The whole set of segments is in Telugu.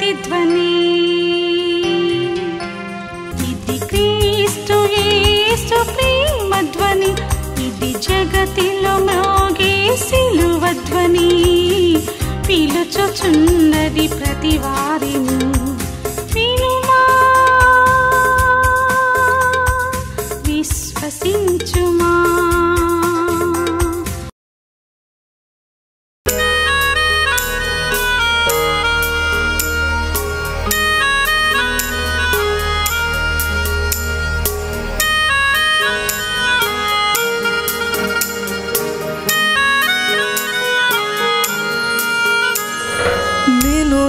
ప్రతిధ్వని. ఇది క్రీస్తు యేసు ప్రేమధ్వని, ఇది జగతిలో మ్రోగే సిలువధ్వని. పిలుచుచున్నది ప్రతి వారిని, వినుమా విశ్వసించుమా.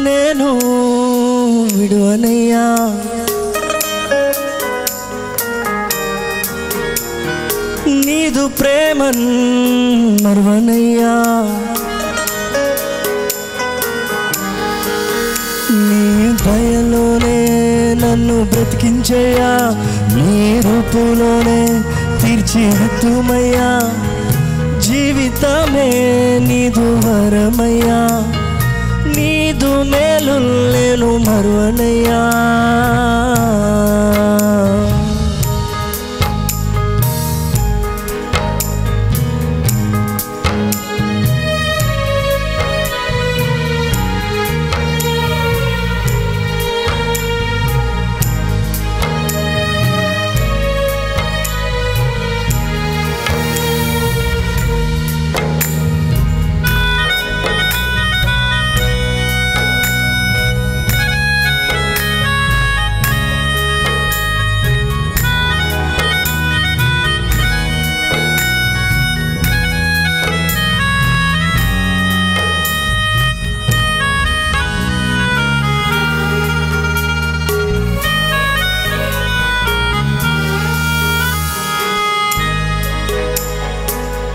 నేను విడువనయ్యా, నీదు ప్రేమన్ మరువనయ్యా. నీ దయలోనే నన్ను బ్రతికించయ్యా, నీ రూపులోనే తీర్చిదిద్దుమయ్యా. జీవితమే నీదు వరమయ్యా, నీదు మేలు నేను మరువనయ్యా.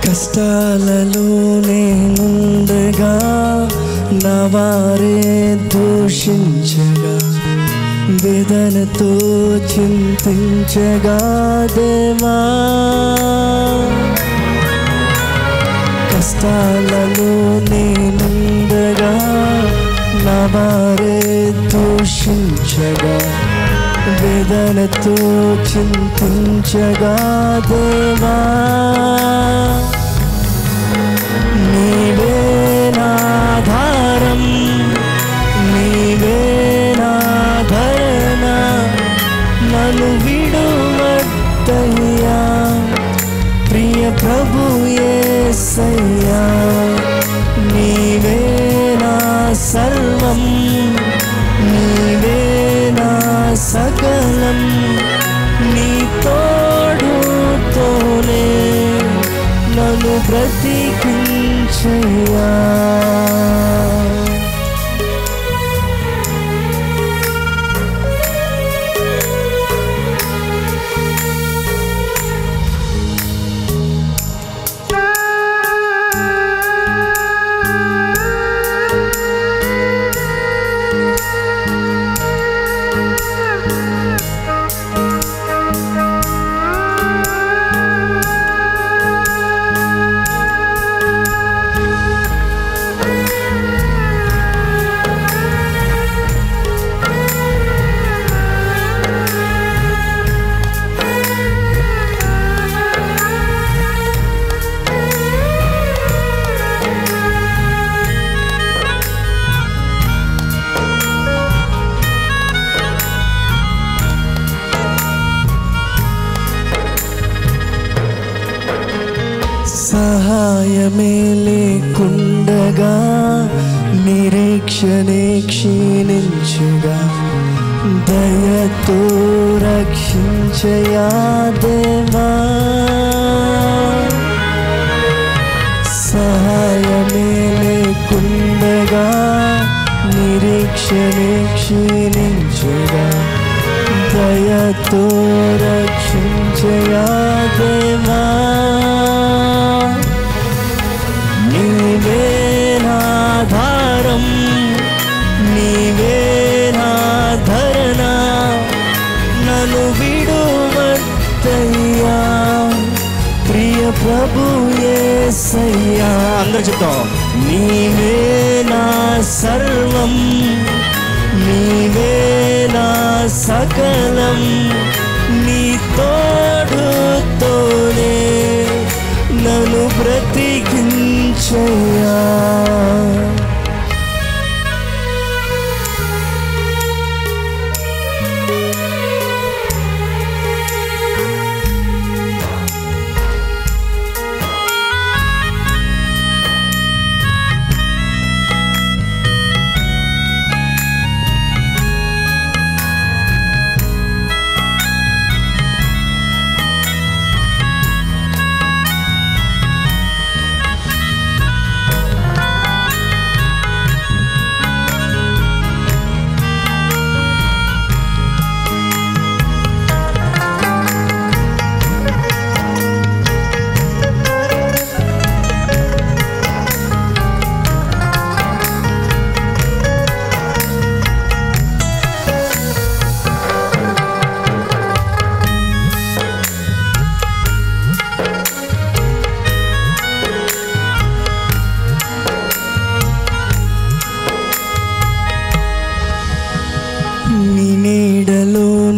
కష్టాలలో నేనుండగా నా వారే దూషించగా, వేదనతో చింతించగా దేవా. కష్టాలలో నేనుండగా నా వారే దూషించగా, వేదనతో చింతించగా దేవా. నీవే నాధారం, నీవే నాధరణ, నన్ను విడువద్దయ్యా ప్రియ ప్రభు యేసయ్యా. నీవే నా సర్వం, నీవే నా సకలం, నీ తోడుతోనే నన్ను బ్రతికించయ్యా. సహాయమే లేకుండగా నిరీక్షణే క్షీణించుగా, దయతో రక్షించయా దేవా. సహాయమే లేకుండగా నిరీక్షణే క్షీణించుగా, దయతో రక్షించయా దేవా. నీవే నాధారం, నీవే నాధరణ, నన్ను విడువద్దయ్యా ప్రియ ప్రభు యేసయ్యా. అందరూ చెప్తాం. నీవే నా సర్వం, నీవే నా సకలం, నీ తోడుతోనే నన్ను బ్రతికించయ్యా.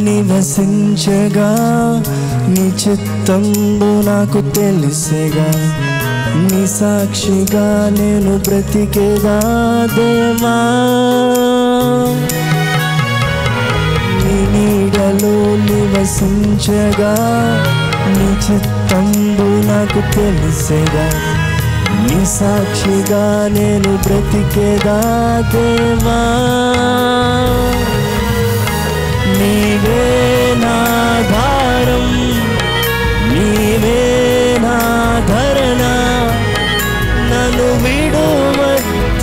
నివసించగా నీ చిత్తంబు నాకు తెలిసేగా, నీ సాక్షిగా నేను బ్రతికేగా దేవా. నీ నీడలో నివసించగా నీ చిత్తంబు నాకు తెలిసేగా, నీ సాక్షిగా నేను బ్రతికేగా దేవా. నీవే నా భారం, నీవే నా ధరణ, నన్ను విడువద్దయ్యా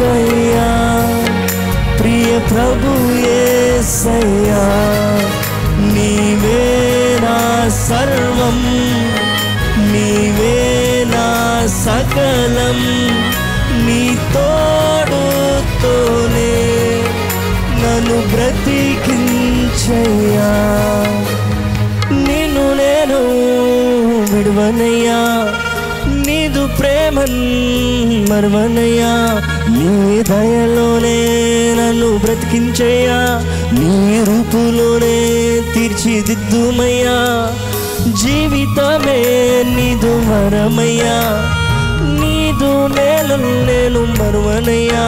ప్రియ ప్రభు యేసయ్యా. నీవే నా సర్వం, నీవే నా సకలం, నీ తోడుతోనే నన్ను బ్రతికించయ్యా. నిన్ను నేను విడువనయ్యా, నీదు ప్రేమన్ మరువనయ్యా. నీ దయలోనే నన్ను బ్రతికించయ్యా, నీ రూపులోనే తీర్చిదిద్దుమయ్యా. జీవితమే నీదు వరమయ్యా, నీదు నేను మరువనయ్యా.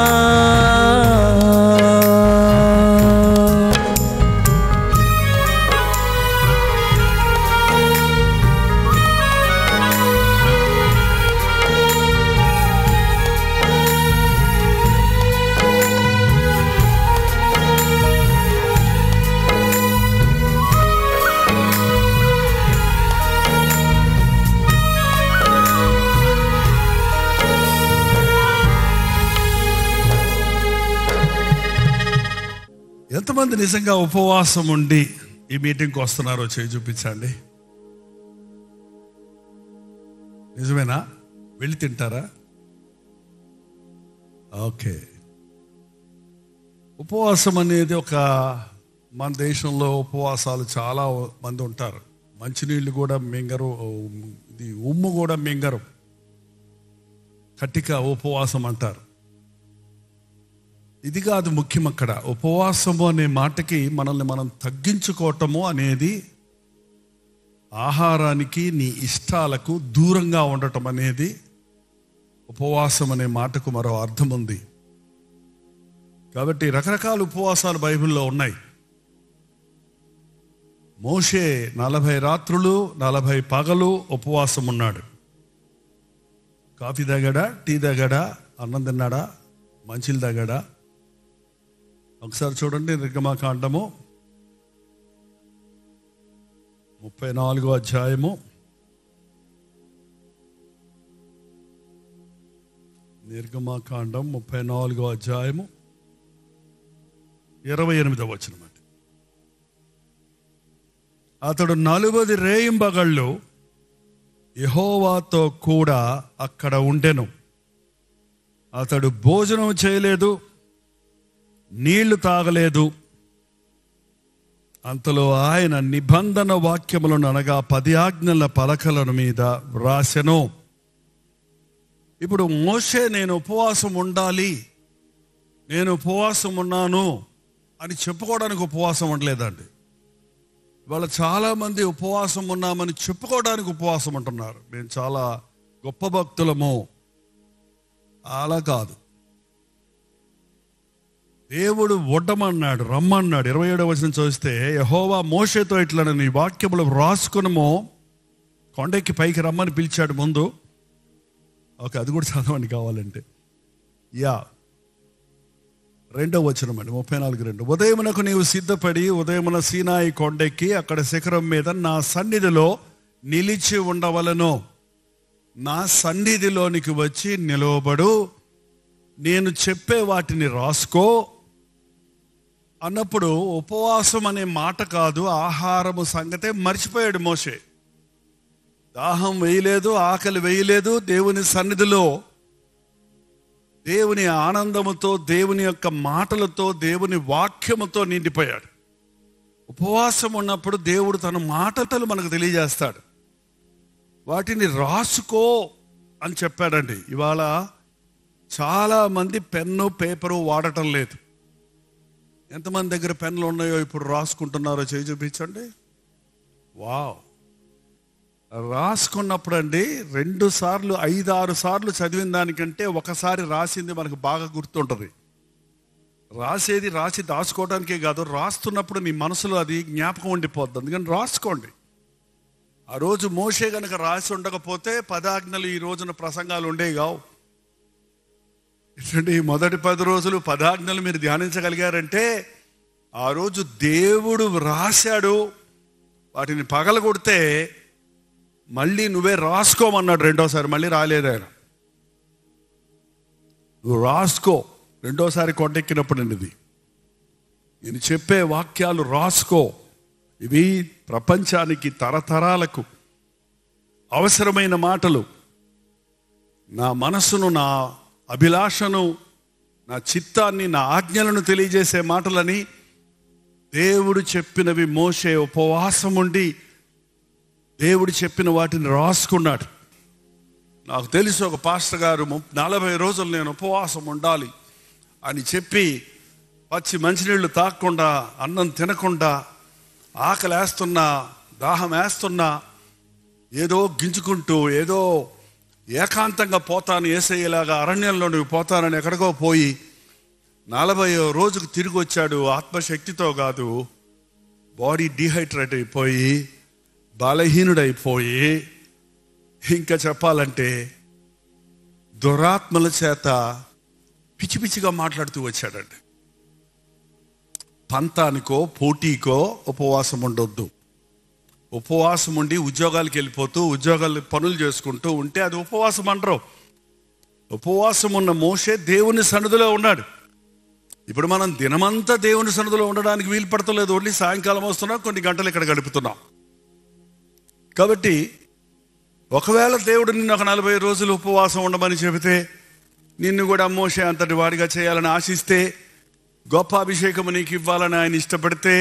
ఎంతమంది నిజంగా ఉపవాసం ఉండి ఈ మీటింగ్కి వస్తున్నారో చేయి చూపించండి. నిజమేనా? వెళ్ళి తింటారా? ఓకే. ఉపవాసం అనేది మన దేశంలో ఉపవాసాలు చాలా మంది ఉంటారు. మంచినీళ్ళు కూడా మింగరు, ఇది ఉమ్ము కూడా మింగరు, కట్టిక ఉపవాసం అంటారు. ఇది కాదు ముఖ్యం. అక్కడ ఉపవాసము అనే మాటకి మనల్ని మనం తగ్గించుకోవటము అనేది, ఆహారానికి నీ ఇష్టాలకు దూరంగా ఉండటం అనేది ఉపవాసం అనే మాటకు మరో అర్థం ఉంది. కాబట్టి రకరకాల ఉపవాసాలు బైబిల్లో ఉన్నాయి. మోషే 40 రాత్రులు 40 పగలు ఉపవాసం ఉన్నాడు. కాఫీ తాగాడా, టీ తాగాడా, అన్నం తిన్నాడా, మంచిలు తాగాడా? ఒకసారి చూడండి నిర్గమకాండము 34వ అధ్యాయము నిర్గమకాండం 34వ అధ్యాయము 28వ వచనం. అతడు 40 రేయింబగళ్ళు యెహోవాతో కూడా అక్కడ ఉండెను. అతడు భోజనం చేయలేదు, నీళ్లు తాగలేదు. అంతలో ఆయన నిబంధన వాక్యములను అనగా 10 ఆజ్ఞల పలకల మీద వ్రాసెను. ఇప్పుడు మోషే నేను ఉపవాసం ఉండాలి, నేను ఉపవాసం ఉన్నాను అని చెప్పుకోవడానికి ఉపవాసం ఉండలేదండి. ఇవాళ చాలామంది ఉపవాసం ఉన్నామని చెప్పుకోవడానికి ఉపవాసం ఉంటున్నారు. మేము చాలా గొప్ప భక్తులము. అలా కాదు. దేవుడు వడ్డమన్నాడు, రమ్మన్నాడు. 27వ వచనం చూస్తే, యెహోవా మోషేతో ఇట్లా నీ వాక్యములు రాసుకునము, కొండెక్కి పైకి రమ్మని పిలిచాడు ముందు. ఓకే, అది కూడా చదవండి కావాలంటే. 2వ వచనం అండి, 34:2. ఉదయమునకు నీవు సిద్ధపడి ఉదయమున సీనాయి కొండెక్కి అక్కడ శిఖరం మీద నా సన్నిధిలో నిలిచి ఉండవలను. నా సన్నిధిలోనికి వచ్చి నిలవబడు, నేను చెప్పే వాటిని రాసుకో అన్నప్పుడు ఉపవాసం అనే మాట కాదు, ఆహారము సంగతే మర్చిపోయాడు మోషే. దాహం వేయలేదు, ఆకలి వేయలేదు. దేవుని సన్నిధిలో దేవుని ఆనందముతో, దేవుని యొక్క మాటలతో, దేవుని వాక్యముతో నిండిపోయాడు. ఉపవాసం ఉన్నప్పుడు దేవుడు తన మాటలు మనకు తెలియజేస్తాడు. వాటిని రాసుకో అని చెప్పాడండి. ఇవాళ చాలా మంది పెన్ను పేపరు వాడటం లేదు. ఎంతమంది దగ్గర పెన్నులు ఉన్నాయో ఇప్పుడు రాసుకుంటున్నారో చేయి చూపించండి. వావ్! రాసుకున్నప్పుడు అండి 2 సార్లు 5-6 సార్లు చదివిన దానికంటే ఒకసారి రాసింది మనకు బాగా గుర్తుంటుంది. రాసేది రాసి దాచుకోవడానికే కాదు, రాస్తున్నప్పుడు మీ మనసులో అది జ్ఞాపకం ఉండిపోద్ది. అందుకని రాసుకోండి. ఆ రోజు మోషే కనుక రాసి ఉండకపోతే 10 ఆజ్ఞలు ఈ రోజున ప్రసంగాలు ఉండేవి కావు. ఈ మొదటి 10 రోజులు 10 ఆజ్ఞలు మీరు ధ్యానించగలిగారంటే ఆ రోజు దేవుడు రాశాడు. వాటిని పగలగొడితే మళ్ళీ నువ్వే రాసుకోమన్నాడు. 2వసారి మళ్ళీ రాలేదు ఆయన. నువ్వు రాసుకో. 2వసారి కొండెక్కినప్పుడు అండి ఇది. నేను చెప్పే వాక్యాలు రాసుకో. ఇవి ప్రపంచానికి, తరతరాలకు అవసరమైన మాటలు. నా మనసును, నా అభిలాషను, నా చిత్తాన్ని, నా ఆజ్ఞలను తెలియజేసే మాటలని దేవుడు చెప్పినవి. మోషే ఉపవాసం ఉండి దేవుడు చెప్పిన వాటిని రాసుకున్నాడు. నాకు తెలిసి ఒక పాస్టర్ గారు 40 రోజులు నేను ఉపవాసం ఉండాలి అని చెప్పి పచ్చి మంచినీళ్ళు తాగకుండా, అన్నం తినకుండా, ఆకలి వేస్తున్నా, దాహం వేస్తున్నా, ఏదో గింజుకుంటూ, ఏదో ఏకాంతంగా పోతాను, యేసయ్యలాగా అరణ్యంలో నువ్వు పోతానని ఎక్కడికో పోయి 40వ రోజుకు తిరిగి వచ్చాడు. ఆత్మశక్తితో కాదు, బాడీ డీహైడ్రేట్ అయిపోయి, బలహీనుడైపోయి, ఇంకా చెప్పాలంటే దురాత్మల చేత పిచ్చి పిచ్చిగా మాట్లాడుతూ వచ్చాడండి. పంతానికో పోటీకో ఉపవాసం ఉండొద్దు. ఉపవాసం ఉండి ఉద్యోగాలకు వెళ్ళిపోతూ, ఉద్యోగాలు పనులు చేసుకుంటూ ఉంటే అది ఉపవాసం అంటారు. ఉపవాసం ఉన్న మోషే దేవుని సన్నిధిలో ఉన్నాడు. ఇప్పుడు మనం దినమంతా దేవుని సన్నిధిలో ఉండడానికి వీలు పడతలేదు. ఓన్లీ సాయంకాలం వస్తున్నాం, కొన్ని గంటలు ఇక్కడ గడుపుతున్నాం. కాబట్టి ఒకవేళ దేవుడు నిన్ను ఒక 40 రోజులు ఉపవాసం ఉండమని చెబితే, నిన్ను కూడా మోషే అంతటి వాడిగా చేయాలని ఆశిస్తే, గొప్ప అభిషేకము నీకు ఇవ్వాలని ఆయన ఇష్టపడితే,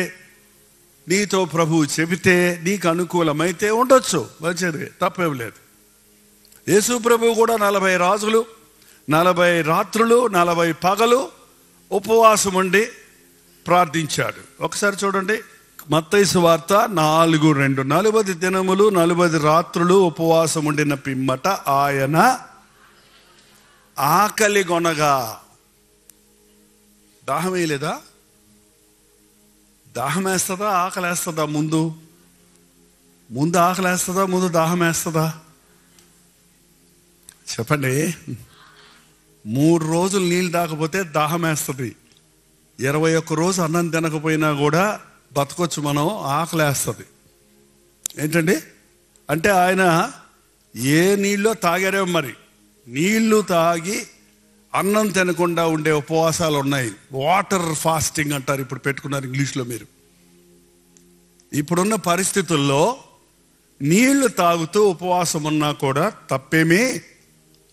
నీతో ప్రభువు చెబితే, నీకు అనుకూలమైతే ఉండొచ్చు, మంచిది, తప్పేం లేదు. యేసు ప్రభువు కూడా 40 రోజులు 40 రాత్రులు 40 పగలు ఉపవాసం ఉండి ప్రార్థించాడు. ఒకసారి చూడండి, మత్తయి సువార్త 4:2. 40 దినములు 40 రాత్రులు ఉపవాసం ఉండిన పిమ్మట ఆయన ఆకలి గొనగా. దాహం వేయలేదా? దాహం వేస్తుందా, ఆకలి వేస్తుందా? ముందు ఆకలి వేస్తుందా, ముందు దాహం వేస్తుందా? చెప్పండి. 3 రోజులు నీళ్ళు తాకపోతే దాహం వేస్తుంది. 21 రోజు అన్నం తినకపోయినా కూడా బతకొచ్చు మనం, ఆకలి వేస్తుంది. ఏంటండి అంటే ఆయన ఏ నీళ్ళో తాగారేమో మరి. నీళ్లు తాగి అన్నం తినకుండా ఉండే ఉపవాసాలు ఉన్నాయి. వాటర్ ఫాస్టింగ్ అంటారు, ఇప్పుడు పెట్టుకున్నారు ఇంగ్లీష్లో మీరు. ఇప్పుడున్న పరిస్థితుల్లో నీళ్లు తాగుతూ ఉపవాసం ఉన్నా కూడా తప్పేమీ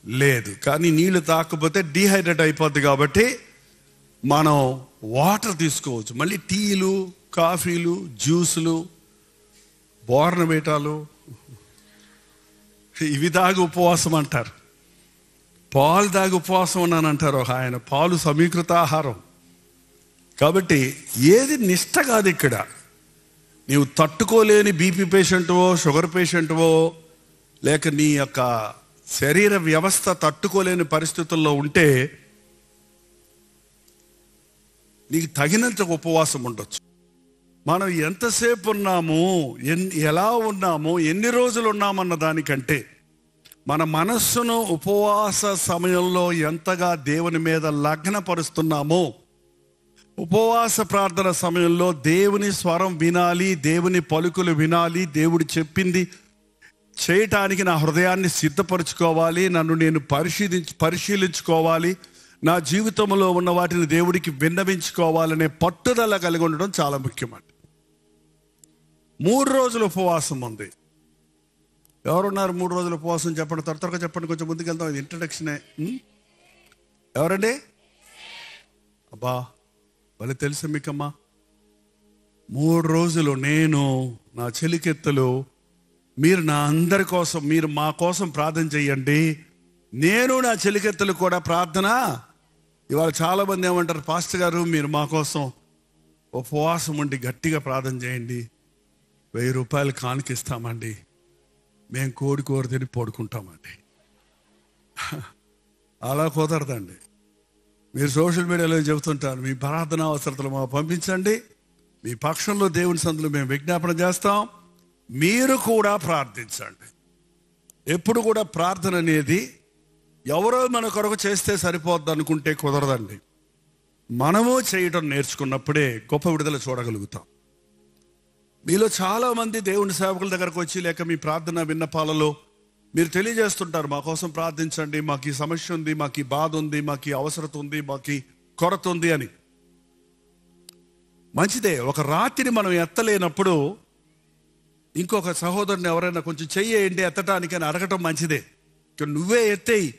లేదు. కానీ నీళ్లు తాగకపోతే డీహైడ్రేట్ అయిపోద్ది. కాబట్టి మనం వాటర్ తీసుకోవచ్చు. మళ్ళీ టీలు, కాఫీలు, జ్యూసులు, బోర్నవేటాలు ఇవి దాగి ఉపవాసం అంటారు. పాలు దాగి ఉపవాసం ఉన్నానంటారు ఒక ఆయన. పాలు సమీకృత ఆహారం. కాబట్టి ఏది నిష్ట కాదు ఇక్కడ. నీవు తట్టుకోలేని బీపీ పేషెంట్వో, షుగర్ పేషెంట్వో, లేక నీ యొక్క శరీర వ్యవస్థ తట్టుకోలేని పరిస్థితుల్లో ఉంటే నీకు తగినంత ఉపవాసం ఉండొచ్చు. మనం ఎంతసేపు ఉన్నాము, ఎలా ఉన్నాము, ఎన్ని రోజులు ఉన్నామన్న దానికంటే మన మనస్సును ఉపవాస సమయంలో ఎంతగా దేవుని మీద లగ్నపరుస్తున్నామో, ఉపవాస ప్రార్థన సమయంలో దేవుని స్వరం వినాలి, దేవుని పలుకులు వినాలి, దేవుడు చెప్పింది చేయటానికి నా హృదయాన్ని సిద్ధపరచుకోవాలి, నన్ను నేను పరిశీలించుకోవాలి, నా జీవితంలో ఉన్న వాటిని దేవుడికి విన్నవించుకోవాలనే పట్టుదల కలిగి ఉండడం చాలా ముఖ్యమండి. 3 రోజులు ఉపవాసం ఉంది. ఎవరున్నారు 3 రోజులు ఉపవాసం? చెప్పండి, త్వరగా చెప్పండి, కొంచెం ముందుకు వెళ్తాం. ఇది ఇంట్రడక్షనే. ఎవరండి? అబ్బా వాళ్ళు తెలుసా మీకమ్మా? 3 రోజులు నేను, నా చెలికెత్తలు, మీరు నా అందరి కోసం, మీరు మా కోసం ప్రార్థన చెయ్యండి. నేను నా చెలికెత్తలు కూడా ప్రార్థన. ఇవాళ చాలామంది ఏమంటారు, పాస్టర్ గారు మీరు మా కోసం ఉపవాసం ఉండి గట్టిగా ప్రార్థన చేయండి, 1000 రూపాయలు కానుకిస్తామండి, మేము కోడి తిని పడుకుంటామండి. అలా కుదరదండి. మీరు సోషల్ మీడియాలో చెబుతుంటారు, మీ ప్రార్థన అవసరతలు మాకు పంపించండి, మీ పక్షంలో దేవుని సందులో మేము విజ్ఞాపన చేస్తాం, మీరు కూడా ప్రార్థించండి. ఎప్పుడు కూడా ప్రార్థన అనేది ఎవరో మన కొరకు చేస్తే సరిపోద్ది అనుకుంటే కుదరదండి. మనము చేయటం నేర్చుకున్నప్పుడే గొప్ప విడుదల చూడగలుగుతాం. మీలో చాలామంది దేవుని సేవకుల దగ్గరకు వచ్చి, లేక మీ ప్రార్థన విన్నపాలలో మీరు తెలియజేస్తుంటారు, మా కోసం ప్రార్థించండి, మాకు ఈ సమస్య ఉంది, మాకు ఈ బాధ ఉంది, మాకు ఈ అవసరత ఉంది, మాకు ఈ కొరత ఉంది అని. మంచిదే. ఒక రాత్రి మనం ఎత్తలేనప్పుడు ఇంకొక సహోదరుని ఎవరైనా కొంచెం చెయ్యేయండి ఎత్తటానికి అని అడగటం మంచిదే. నువ్వే ఎత్తేయి,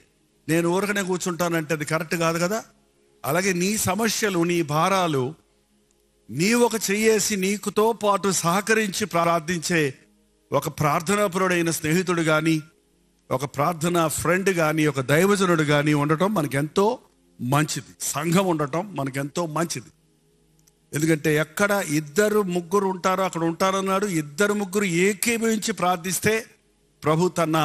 నేను ఊరకనే కూర్చుంటానంటే అది కరెక్ట్ కాదు కదా. అలాగే నీ సమస్యలు, నీ భారాలు నీ ఒక చెయ్యేసి నీకుతో పాటు సహకరించి ప్రార్థించే ఒక ప్రార్థనాపరుడైన స్నేహితుడు కానీ, ఒక ప్రార్థన ఫ్రెండ్ కానీ, ఒక దైవజనుడు కానీ ఉండటం మనకెంతో మంచిది. సంఘం ఉండటం మనకెంతో మంచిది. ఎందుకంటే ఎక్కడ 2-3 ఉంటారో అక్కడ ఉంటారన్నాడు. 2-3 ఏకీభవించి ప్రార్థిస్తే ప్రభు తన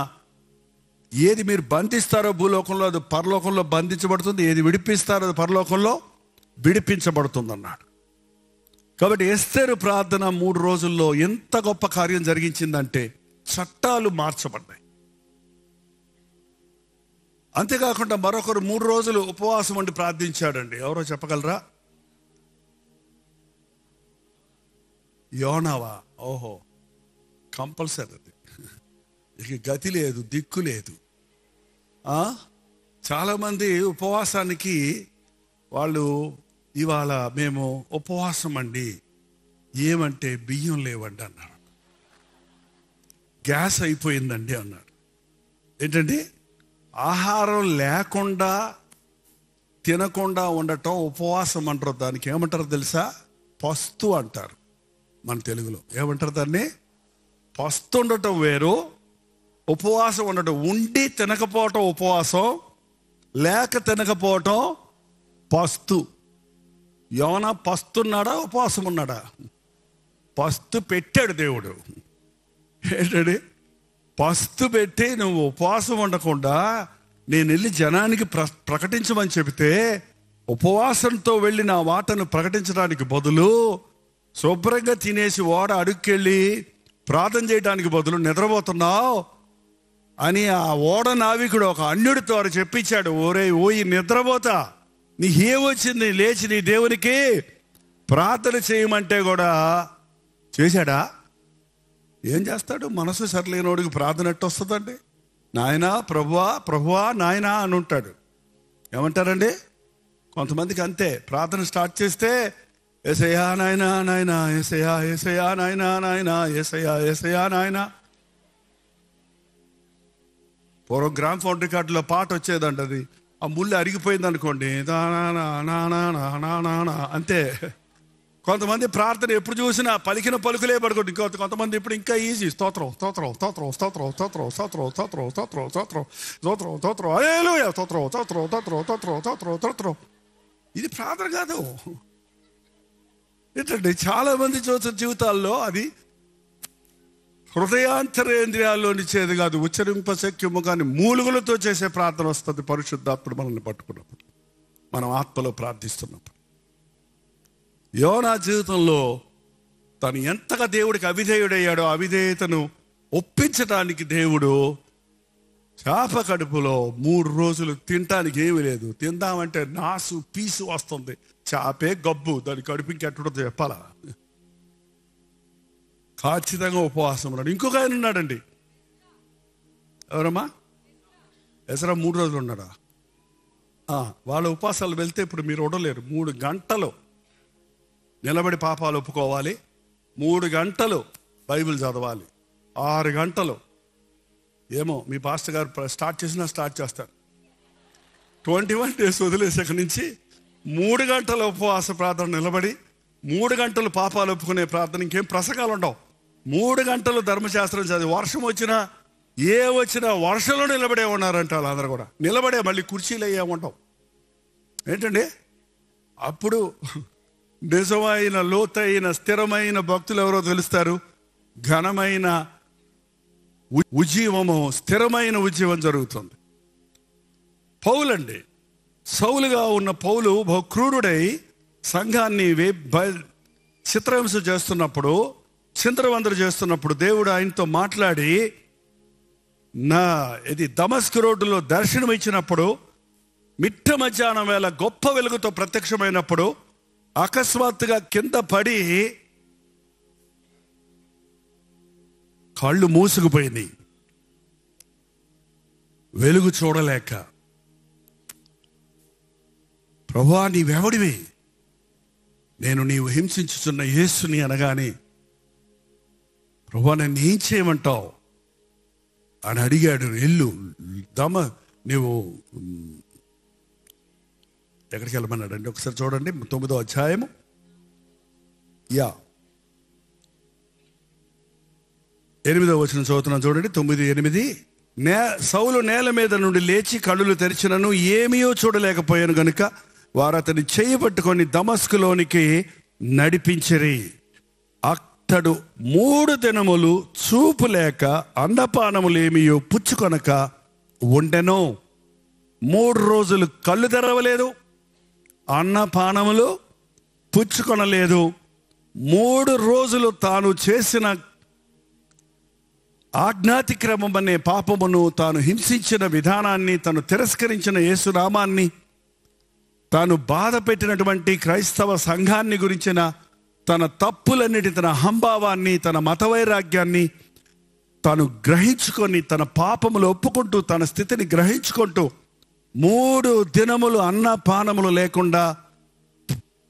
ఏది మీరు బంధిస్తారో భూలోకంలో అది పరలోకంలో బంధించబడుతుంది, ఏది విడిపిస్తారో అది పరలోకంలో విడిపించబడుతుంది అన్నాడు. కాబట్టి ఎస్తేరు ప్రార్థన 3 రోజుల్లో ఎంత గొప్ప కార్యం జరిగించిందంటే చట్టాలు మార్చబడ్డాయి. అంతేకాకుండా మరొకరు 3 రోజులు ఉపవాసం ఉండి ప్రార్థించాడండి. ఎవరో చెప్పగలరా? యోనావా. ఓహో, కంపల్సరీ. అది ఇక గతి లేదు, దిక్కు లేదు. చాలామంది ఉపవాసానికి వాళ్ళు ఇవాళ మేము ఉపవాసం అండి, ఏమంటే బియ్యం లేవండి అన్నారు, గ్యాస్ అయిపోయిందండి అన్నాడు. ఏంటండి? ఆహారం లేకుండా తినకుండా ఉండటం ఉపవాసం అంటారు. దానికి ఏమంటారు తెలుసా? పస్తు అంటారు. మన తెలుగులో ఏమంటారు దాన్ని? పస్తు ఉండటం వేరు, ఉపవాసం ఉండటం. ఉండి తినకపోవటం ఉపవాసం, లేక తినకపోవటం పస్తు. యోనా పస్తున్నాడా, ఉపవాసం ఉన్నాడా? పస్తు పెట్టాడు దేవుడు. ఏంటండి? పస్తు పెట్టి నువ్వు ఉపవాసం ఉండకుండా నేను వెళ్ళి జనానికి ప్రకటించమని చెబితే, ఉపవాసంతో వెళ్ళి నా వాటను ప్రకటించడానికి బదులు శుభ్రంగా తినేసి ఓడ అడుక్కెళ్ళి ప్రార్థన చేయడానికి బదులు నిద్రపోతున్నావు అని ఆ ఓడ నావికుడు ఒక అన్యుడితో చెప్పించాడు. ఓయి నిద్రపోతా, నీ ఏమొచ్చింది, లేచి నీ దేవునికి ప్రార్థన చేయమంటే కూడా చేశాడా? ఏం చేస్తాడు? మనసు సరిలేనోడికి ప్రార్థన ఎట్టు వస్తుందండి? నాయనా, ప్రభువా నాయనా అని ఉంటాడు. ఏమంటారండి? కొంతమందికి అంతే. ప్రార్థన స్టార్ట్ చేస్తే యేసయ్యా నాయనా నాయనా, యేసయ్యా యేసయ్యా నాయనా నాయనా, యేసయ్యా యేసయ్యా నాయనా. పూర్వం గ్రామ్ ఫోన్ రికార్డులో పాట వచ్చేదండి. అది ఆ ముళ్ళు అరిగిపోయింది అనుకోండి, అంతే. కొంతమంది ప్రార్థన ఎప్పుడు చూసినా పలికిన పలుకులే పడుకోండి. కొంతమంది ఇప్పుడు ఇంకా ఈజీ. స్తోత్రం స్తోత్రం స్తోత్రం స్తోత్రం స్తోత్రం స్తోత్రం స్తోత్రం స్తోత్రం స్తోత్రం స్తోత్రం స్తోత్రం హల్లెలూయా స్తోత్రం స్తోత్రం స్తోత్రం స్తోత్రం స్తోత్రం స్తోత్రం. ఇది ప్రార్థన కాదు. ఏంటంటే చాలా మంది చూసిన జీవితాల్లో అది హృదయాంతరేంద్రియాల్లో నిచ్చేది కాదు, ఉచ్చరింపశక్యము కానీ మూలుగులతో చేసే ప్రార్థన వస్తుంది. పరిశుద్ధాత్ముడు మనల్ని పట్టుకున్నప్పుడు, మనం ఆత్మలో ప్రార్థిస్తున్నప్పుడు. యోనా జీవితంలో తను ఎంతగా దేవుడికి అవిధేయుడయ్యాడో, అవిధేయతను ఒప్పించడానికి దేవుడు చేప కడుపులో 3 రోజులు తినటానికి ఏమీ లేదు. తిందామంటే నాసు పీసు వస్తుంది. చేపే గబ్బు, దాని కడుపు ఇంకెట్టుంటుందో చెప్పాలా? ఖచ్చితంగా ఉపవాసం ఉన్నాడు. ఇంకొక ఆయన ఉన్నాడండి, ఎవరమ్మా? ఎసరా 3 రోజులు ఉన్నాడా? వాళ్ళ ఉపవాసాలు వెళ్తే ఇప్పుడు మీరు ఉండలేరు. 3 గంటలు నిలబడి పాపాలు ఒప్పుకోవాలి, 3 గంటలు బైబిల్ చదవాలి, 6 గంటలు ఏమో మీ పాస్టర్ గారు స్టార్ట్ చేస్తారు. 21 days వదిలేసాక నుంచి 3 గంటల ఉపవాస ప్రార్థన నిలబడి 3 గంటలు పాపాలు ఒప్పుకునే ప్రార్థన, ఇంకేం ప్రసంగాలు ఉండవు. 3 గంటలు ధర్మశాస్త్రం చదివి, వర్షం వచ్చినా ఏ వచ్చినా వర్షంలో నిలబడే ఉన్నారంట వాళ్ళందరూ కూడా. నిలబడే, మళ్ళీ కుర్చీలు అయ్యే ఉంటాం. ఏంటండి అప్పుడు నిజమైన లోతైన స్థిరమైన భక్తులు ఎవరో తెలుస్తారు. ఘనమైన ఉజ్జీవము, స్థిరమైన ఉజ్జీవం జరుగుతుంది. పౌలండి, సౌలుగా ఉన్న పౌలు బహు క్రూరుడై సంఘాన్ని చిత్రహింస చేస్తున్నప్పుడు, చింతరవందరు చేస్తున్నప్పుడు దేవుడు ఆయనతో మాట్లాడి దమస్కు రోడ్డులో దర్శనం ఇచ్చినప్పుడు, మిట్ట మధ్యాహ్నం వేళ గొప్ప వెలుగుతో ప్రత్యక్షమైనప్పుడు అకస్మాత్తుగా కింద పడి కళ్ళు మూసుకుపోయినాయి. వెలుగు చూడలేక, ప్రభువా నీవెవడివి, నేను నీవు హింసించుచున్న యేసుని అనగానే, ప్రభువా నన్ను ఏం చేయమంటావు అని అడిగాడు. నువ్వు ఎక్కడికి వెళ్ళమన్నాడండి? ఒకసారి చూడండి 9వ అధ్యాయము 8వ వచనం చదువుతున్నాను చూడండి. 9:8. సౌలు నేల మీద నుండి లేచి కళ్ళు తెరిచినను ఏమీయో చూడలేకపోయాను గనుక వారు అతని చేయి పట్టుకొని దమస్కులోనికి నడిపించిరి. అతడు 3 దినములు చూపు లేక అన్నపానములు ఏమీయో పుచ్చుకొనక ఉండెను. 3 రోజులు కళ్ళు తెరవలేదు, అన్నపానములు పుచ్చుకొనలేదు. 3 రోజులు తాను చేసిన ఆజ్ఞాతిక్రమం అనే పాపమును, తాను హింసించిన విధానాన్ని, తను తిరస్కరించిన యేసునామాన్ని, తాను బాధ పెట్టినటువంటి క్రైస్తవ సంఘాన్ని గురించిన తన తప్పులన్నిటి, తన అహంభావాన్ని, తన మతవైరాగ్యాన్ని తాను గ్రహించుకొని, తన పాపములు ఒప్పుకుంటూ, తన స్థితిని గ్రహించుకుంటూ 3 దినములు అన్నపానములు లేకుండా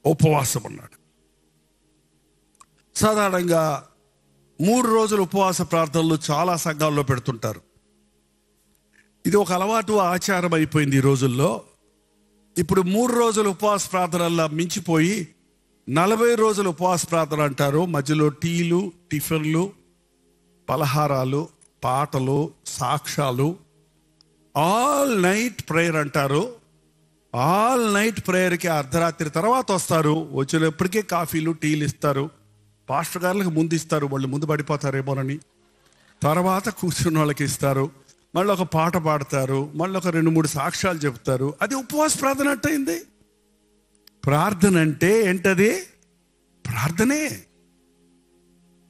ఉపవాసం ఉన్నాడు. సాధారణంగా 3 రోజులు ఉపవాస ప్రార్థనలు చాలా సంఘాల్లో పెడుతుంటారు. ఇది ఒక అలవాటు, ఆచారం అయిపోయింది ఈ రోజుల్లో. ఇప్పుడు 3 రోజులు ఉపవాస ప్రార్థనల్లా మించిపోయి 40 రోజులు ఉపవాస ప్రార్థన అంటారు. మధ్యలో టీలు, టిఫిన్లు, పలహారాలు, పాటలు, సాక్ష్యాలు, ఆల్ నైట్ ప్రేయర్ అంటారు. ఆల్ నైట్ ప్రేయర్కి అర్ధరాత్రి తర్వాత వస్తారు. వచ్చినప్పటికే కాఫీలు, టీలు ఇస్తారు. పాస్టర్ గారులకు ముందు ఇస్తారు, వాళ్ళు ముందు పడిపోతారేమోనని. తర్వాత కూర్చున్న వాళ్ళకి ఇస్తారు. మళ్ళీ ఒక పాట పాడతారు, మళ్ళీ ఒక 2-3 సాక్ష్యాలు చెప్తారు. అది ఉపవాస ప్రార్థన అయింది. ప్రార్థన అంటే ఏంటది? ప్రార్థనే.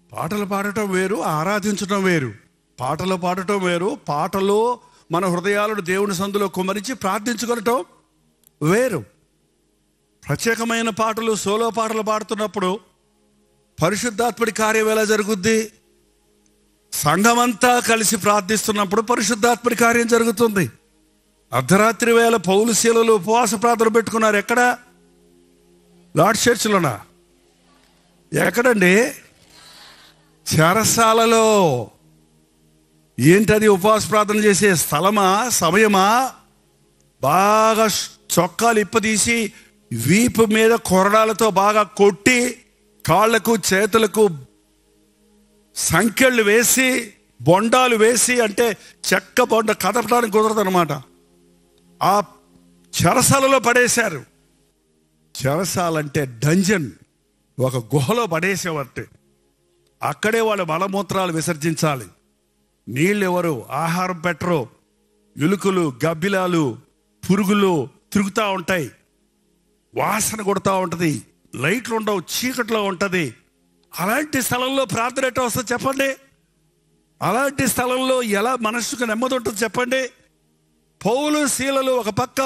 పాటలు పాడటం వేరు, ఆరాధించడం వేరు. పాటలు పాడటం వేరు, పాటలో మన హృదయాలను దేవుని సందులో కుమరించి ప్రార్థించుకోవటం వేరు. ప్రత్యేకమైన పాటలు, సోలో పాటలు పాడుతున్నప్పుడు పరిశుద్ధాత్ముడి కార్యం ఎలా జరుగుద్ది? సంఘమంతా కలిసి ప్రార్థిస్తున్నప్పుడు పరిశుద్ధాత్ముడి కార్యం జరుగుతుంది. అర్ధరాత్రి వేళ పౌలు శీలలు ఉపవాస ప్రార్థన పెట్టుకున్నారు. ఎక్కడ? లార్డ్స్ చర్చ్లోనా? ఎక్కడండి? చెరసాలలో. ఏంటది ఉపవాస ప్రార్థన చేసే స్థలమా, సమయమా? బాగా చొక్కాలు ఇప్పదీసి వీపు మీద కొరడాలతో బాగా కొట్టి, కాళ్లకు చేతులకు సంకెళ్ళు వేసి, బొండాలు వేసి, అంటే చెక్క బొండ కదపడానికి కుదరదు అనమాట. ఆ చెరసాలలో పడేశారు. చెరసాలంటే డంజన్, ఒక గుహలో పడేసేవారు. అక్కడే వాళ్ళు మలమూత్రాలు విసర్జించాలి. నీళ్ళు ఎవరు, ఆహారం పెట్టరు. ఎలుకలు, గబ్బిలాలు, పురుగులు తిరుగుతూ ఉంటాయి, వాసన కొడుతూ ఉంటుంది, లైట్లు ఉండవు, చీకట్లో ఉంటుంది. అలాంటి స్థలంలో ప్రార్థన ఎట్లా వస్తుంది చెప్పండి? అలాంటి స్థలంలో ఎలా మనస్సుకు నెమ్మది ఉంటుంది చెప్పండి? పౌలు శీలలు ఒక పక్క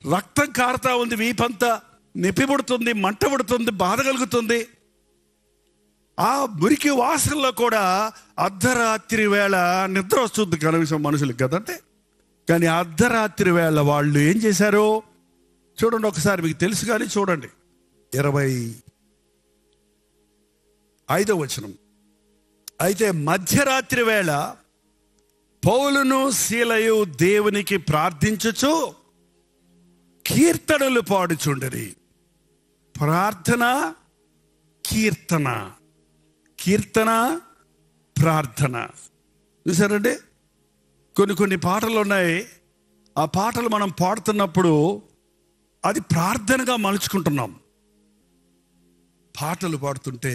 రక్తం కారుతా ఉంది, వీపంతా నొప్పి పుడుతుంది, మంట పుడుతుంది, బాధ కలుగుతుంది. ఆ మురికి వాసనలో కూడా అర్ధరాత్రి వేళ నిద్ర వస్తుంది కనీసం మనుషులకి కదంటే. కానీ అర్ధరాత్రి వేళ వాళ్ళు ఏం చేశారు చూడండి ఒకసారి, మీకు తెలుసు కానీ చూడండి. 25వ వచనం. అయితే మధ్యరాత్రి వేళ పౌలును శీలయు దేవునికి ప్రార్థించుచు కీర్తనలు పాడుచుండిరి. ప్రార్థన, కీర్తన, కీర్తన, ప్రార్థన. చూసారండి, కొన్ని పాటలు ఉన్నాయి. ఆ పాటలు మనం పాడుతున్నప్పుడు అది ప్రార్థనగా మలుచుకుంటున్నాం. పాటలు పాడుతుంటే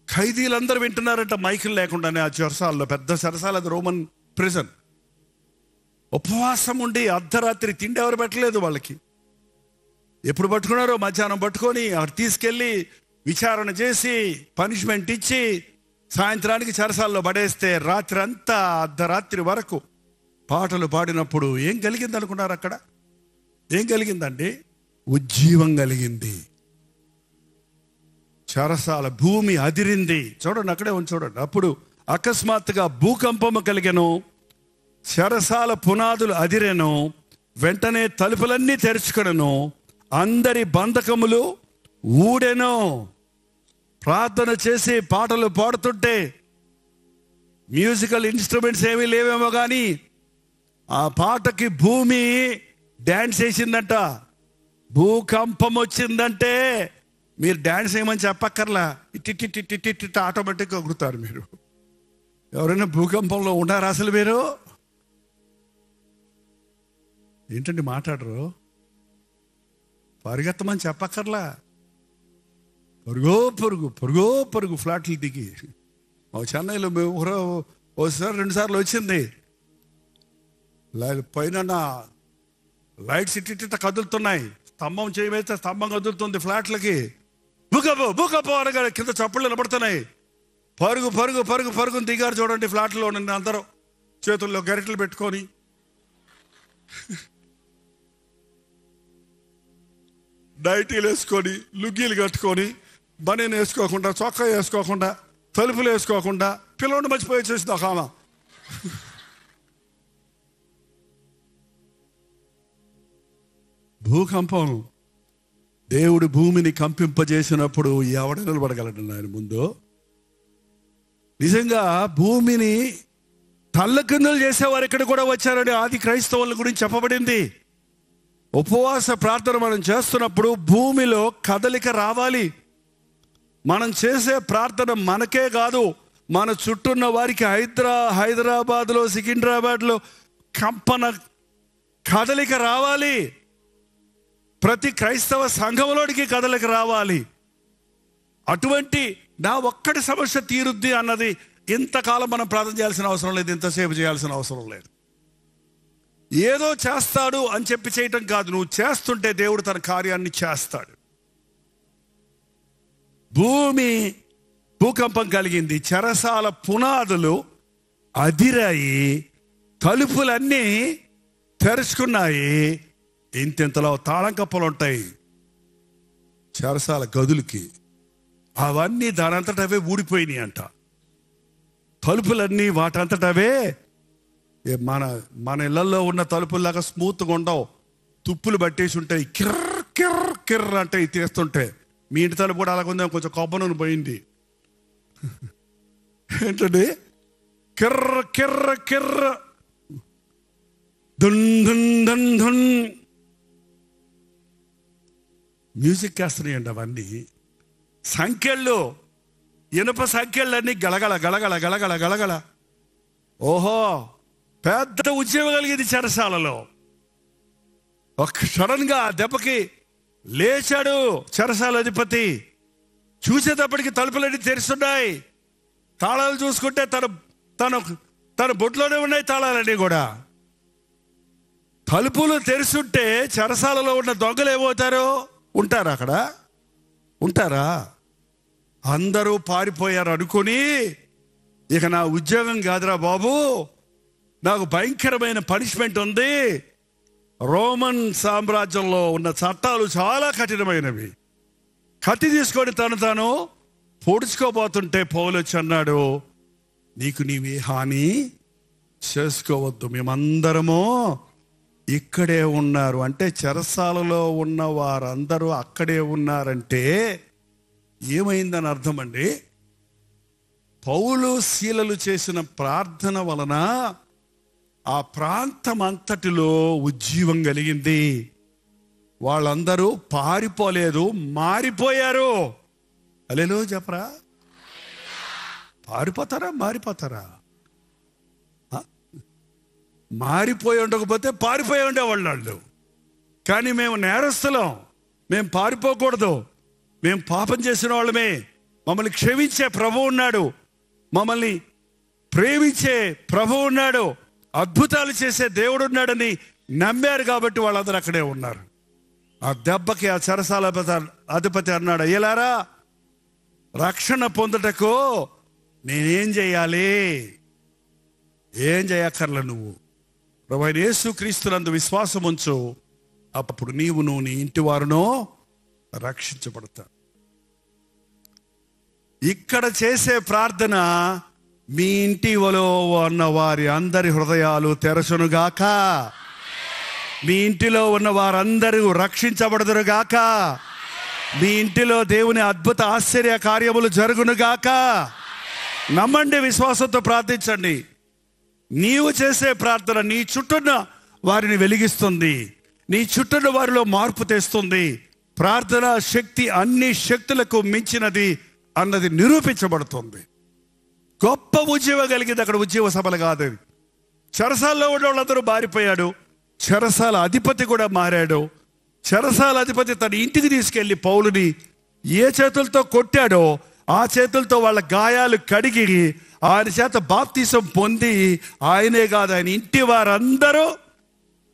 ఖైదీలందరూ వింటున్నారంట మైకులు లేకుండానే. ఆ చెరసాలలో, పెద్ద చెరసాల, అది రోమన్ ప్రిజన్. ఉపవాసం ఉండి అర్ధరాత్రి తిండి ఎవరు పెట్టలేదు వాళ్ళకి. ఎప్పుడు పట్టుకున్నారో మధ్యాహ్నం పట్టుకొని అక్కడ తీసుకెళ్ళి విచారణ చేసి పనిష్మెంట్ ఇచ్చి సాయంత్రానికి చెరసాల్లో పడేస్తే రాత్రి అంతా అర్ధరాత్రి వరకు పాటలు పాడినప్పుడు ఏం కలిగింది అనుకున్నారు? అక్కడ ఏం కలిగిందండి? ఉజ్జీవం కలిగింది. చెరసాల భూమి అదిరింది. చూడండి, అక్కడే ఉంది చూడండి. అప్పుడు అకస్మాత్తుగా భూకంపము కలిగెను, చెరసాల పునాదులు అదిరెను, వెంటనే తలుపులన్నీ తెరుచుకొనెను, అందరి బంధకములు ఊడెను. ప్రార్థన చేసి పాటలు పాడుతుంటే మ్యూజికల్ ఇన్స్ట్రుమెంట్స్ ఏమీ లేవేమో కానీ ఆ పాటకి భూమి డ్యాన్స్ వేసిందంట. భూకంపం వచ్చిందంటే మీరు డ్యాన్స్ వేయమని చెప్పక్కర్లా, ఇట్టి ఆటోమేటిక్గా ఎగురుతారు మీరు. ఎవరైనా భూకంపంలో ఉన్నారా అసలు మీరు? ఏంటండి మాట్లాడరు? పరిగెత్తమని చెప్పక్కర్లా, పరుగో ఫ్లాట్లు దిగి. చెన్నైలో మేము ఒకసారి 2 సార్లు వచ్చింది. పైన లైట్స్ ఇట్ట కదులుతున్నాయి, స్తంభం చేయమైతే స్తంభం కదులుతుంది ఫ్లాట్లకి. భూకంపం అనగా కింద చప్పుళ్ళు నిలబడుతున్నాయి. పరుగు దిగారు చూడండి ఫ్లాట్లో అందరూ చేతుల్లో గరిటలు పెట్టుకొని. నైటీలు వేసుకొని, లుగ్గీలు కట్టుకొని, బనీని వేసుకోకుండా, చొక్కా వేసుకోకుండా, తలుపులు వేసుకోకుండా, పిల్లవాడిని మర్చిపోయి వచ్చేసింది ఒక ఆమె. భూకంపం దేవుడు భూమిని కంపింపజేసినప్పుడు ఎవడ నిలబడగలడు ఆయన ముందు? నిజంగా భూమిని తల్లకిందులు చేసేవారు ఇక్కడ కూడా వచ్చారని ఆది క్రైస్తవుల గురించి చెప్పబడింది. ఉపవాస ప్రార్థన మనం చేస్తున్నప్పుడు భూమిలో కదలిక రావాలి. మనం చేసే ప్రార్థన మనకే కాదు, మన చుట్టూన్న వారికి హైదరాబాద్లో, సికింద్రాబాద్లో కదలిక రావాలి. ప్రతి క్రైస్తవ సంఘంలోనికి కదలిక రావాలి. అటువంటి నా ఒక్కటి సమస్య తీరుద్ది అన్నది ఇంతకాలం మనం ప్రార్థన చేయాల్సిన అవసరం లేదు, ఇంతసేపు చేయాల్సిన అవసరం లేదు. ఏదో చేస్తాడు అని చెప్పి చేయటం కాదు, నువ్వు చేస్తుంటే దేవుడు తన కార్యాన్ని చేస్తాడు. భూకంపం కలిగింది, చెరసాల పునాదులు అదిరాయి, తలుపులన్నీ తెరుచుకున్నాయి. ఇంతలో తాళం కప్పలు ఉంటాయి చెరసాల గదులకి, అవన్నీ దానంతటవే ఊడిపోయినాయి అంట. తలుపులన్నీ వాటంతటవే మన ఇళ్లలో ఉన్న తలుపుల్లాగా స్మూత్గా ఉండవు, తుప్పులు పట్టేసి ఉంటాయి. కిర్ర అంటే తీస్తుంటే. మీ ఇంటి తలుపు కూడా అలాగుందే, కొంచెం కొబ్బరి నూనె పోయింది. ఏంటండి? కిర్ర దున్ దున్ దున్ దున్ మ్యూజిక్ వేస్తున్నాయండి అవన్నీ. సంఖ్యలు, ఇనుప సంఖ్యలన్నీ గలగల. ఓహో, పెద్ద ఉద్యమం కలిగింది చెరసాలలో. ఒక సడన్ గా దెబ్బకి లేచాడు చెరసాల అధిపతి. చూసేటప్పటికి తలుపులన్నీ తెరుస్తున్నాయి. తాళాలు చూసుకుంటే తన బొట్లోనే ఉన్నాయి తాళాలన్నీ కూడా. తలుపులు తెరుస్తుంటే చెరసాలలో ఉన్న దొంగలు ఏమవుతారో? ఉంటారా? అక్కడ ఉంటారా? అందరూ పారిపోయారు అనుకుని, ఇక నా ఉద్యోగం కాదురా బాబు, నాకు భయంకరమైన పనిష్మెంట్ ఉంది. రోమన్ సామ్రాజ్యంలో ఉన్న చట్టాలు చాలా కఠినమైనవి. కత్తి తీసుకొని తాను పొడుచుకోబోతుంటే పౌలు వచ్చి అన్నాడు, నీకు నీవే హాని చేసుకోవద్దు, మేమందరము ఇక్కడే ఉన్నారు. అంటే చెరసాలలో ఉన్న వారందరూ అక్కడే ఉన్నారంటే ఏమైందని అర్థం అండి. పౌలు శీలలు చేసిన ప్రార్థన వలన ఆ ప్రాంతం అంతటిలో ఉజ్జీవం కలిగింది. వాళ్ళందరూ పారిపోలేదు, మారిపోయారు. హల్లెలూయా చెప్పరా? పారిపోతారా మారిపోతారా? మారిపోయి ఉండకపోతే పారిపోయి ఉండేవాళ్ళు వాళ్ళు. కానీ మేము నేరస్తులం, మేము పారిపోకూడదు, మేము పాపం చేసిన వాళ్ళమే, మమ్మల్ని క్షమించే ప్రభు ఉన్నాడు, మమ్మల్ని ప్రేమించే ప్రభు ఉన్నాడు, అద్భుతాలు చేసే దేవుడు ఉన్నాడని నమ్మారు. కాబట్టి వాళ్ళందరూ అక్కడే ఉన్నారు. ఆ దెబ్బకి ఆ చెరసాల అధిపతి అన్నాడు, అయ్యలారా, రక్షణ పొందుటకు నేనేం చేయాలి? ఏం చేయక్కర్ల, నువ్వు ప్రభువైన యేసుక్రీస్తునందు విశ్వాసం ఉంచు, అప్పుడు నీవును నీ ఇంటి వారును రక్షించబడతారు. ఇక్కడ చేసే ప్రార్థన, మీ ఇంటిలో ఉన్న వారి అందరి హృదయాలు తెరచునుగాక, మీ ఇంటిలో ఉన్న వారందరూ రక్షించబడదురుగాక, మీ ఇంటిలో దేవుని అద్భుత ఆశ్చర్య కార్యములు జరుగునుగాక. నమ్మండి, విశ్వాసంతో ప్రార్థించండి. నీవు చేసే ప్రార్థన నీ చుట్టూన్న వారిని వెలిగిస్తుంది, నీ చుట్టూన్న వారిలో మార్పు తెస్తుంది. ప్రార్థన శక్తి అన్ని శక్తులకు మించినది అన్నది నిరూపించబడుతుంది. గొప్ప ఉద్యోగం కలిగింది అక్కడ. ఉద్యోగ సభలు కాదు. చెరసాల్లో ఉన్న వాళ్ళందరూ మారిపోయాడు. చెరసాల అధిపతి కూడా మారాడు. చెరసాల అధిపతి తన ఇంటికి తీసుకెళ్లి పౌలుని ఏ చేతులతో కొట్టాడో ఆ చేతులతో వాళ్ళ గాయాలు కడిగి ఆయన చేత బాప్తీసం పొంది, ఆయనే కాదు ఆయన ఇంటి వారందరూ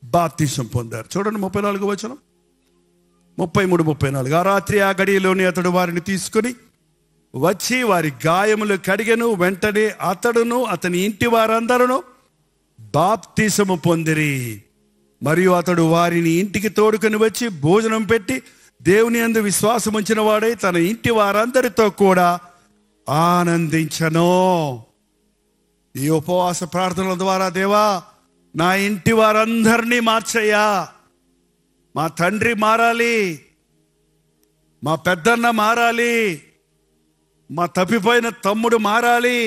బాప్తీసం పొందారు. చూడండి 34వ వచనం, 33, 34. ఆ రాత్రి ఆ గడియలోని అతడు వారిని తీసుకుని వచ్చి వారి గాయములు కడిగెను. వెంటనే అతడును అతని ఇంటి వారందరూ బాప్తీసము పొందిరి. మరియు అతడు వారిని ఇంటికి తోడుకొని వచ్చి భోజనం పెట్టి దేవుని యందు విశ్వాసం ఉంచిన వాడై తన ఇంటి వారందరితో కూడా ఆనందించను. ఈ ఉపవాస ప్రార్థనల ద్వారా, దేవా, నా ఇంటి వారందరినీ మార్చయ్యా. మా తండ్రి మారాలి, మా పెద్దన్న మారాలి, మా తప్పిపోయిన తమ్ముడు మారాలి,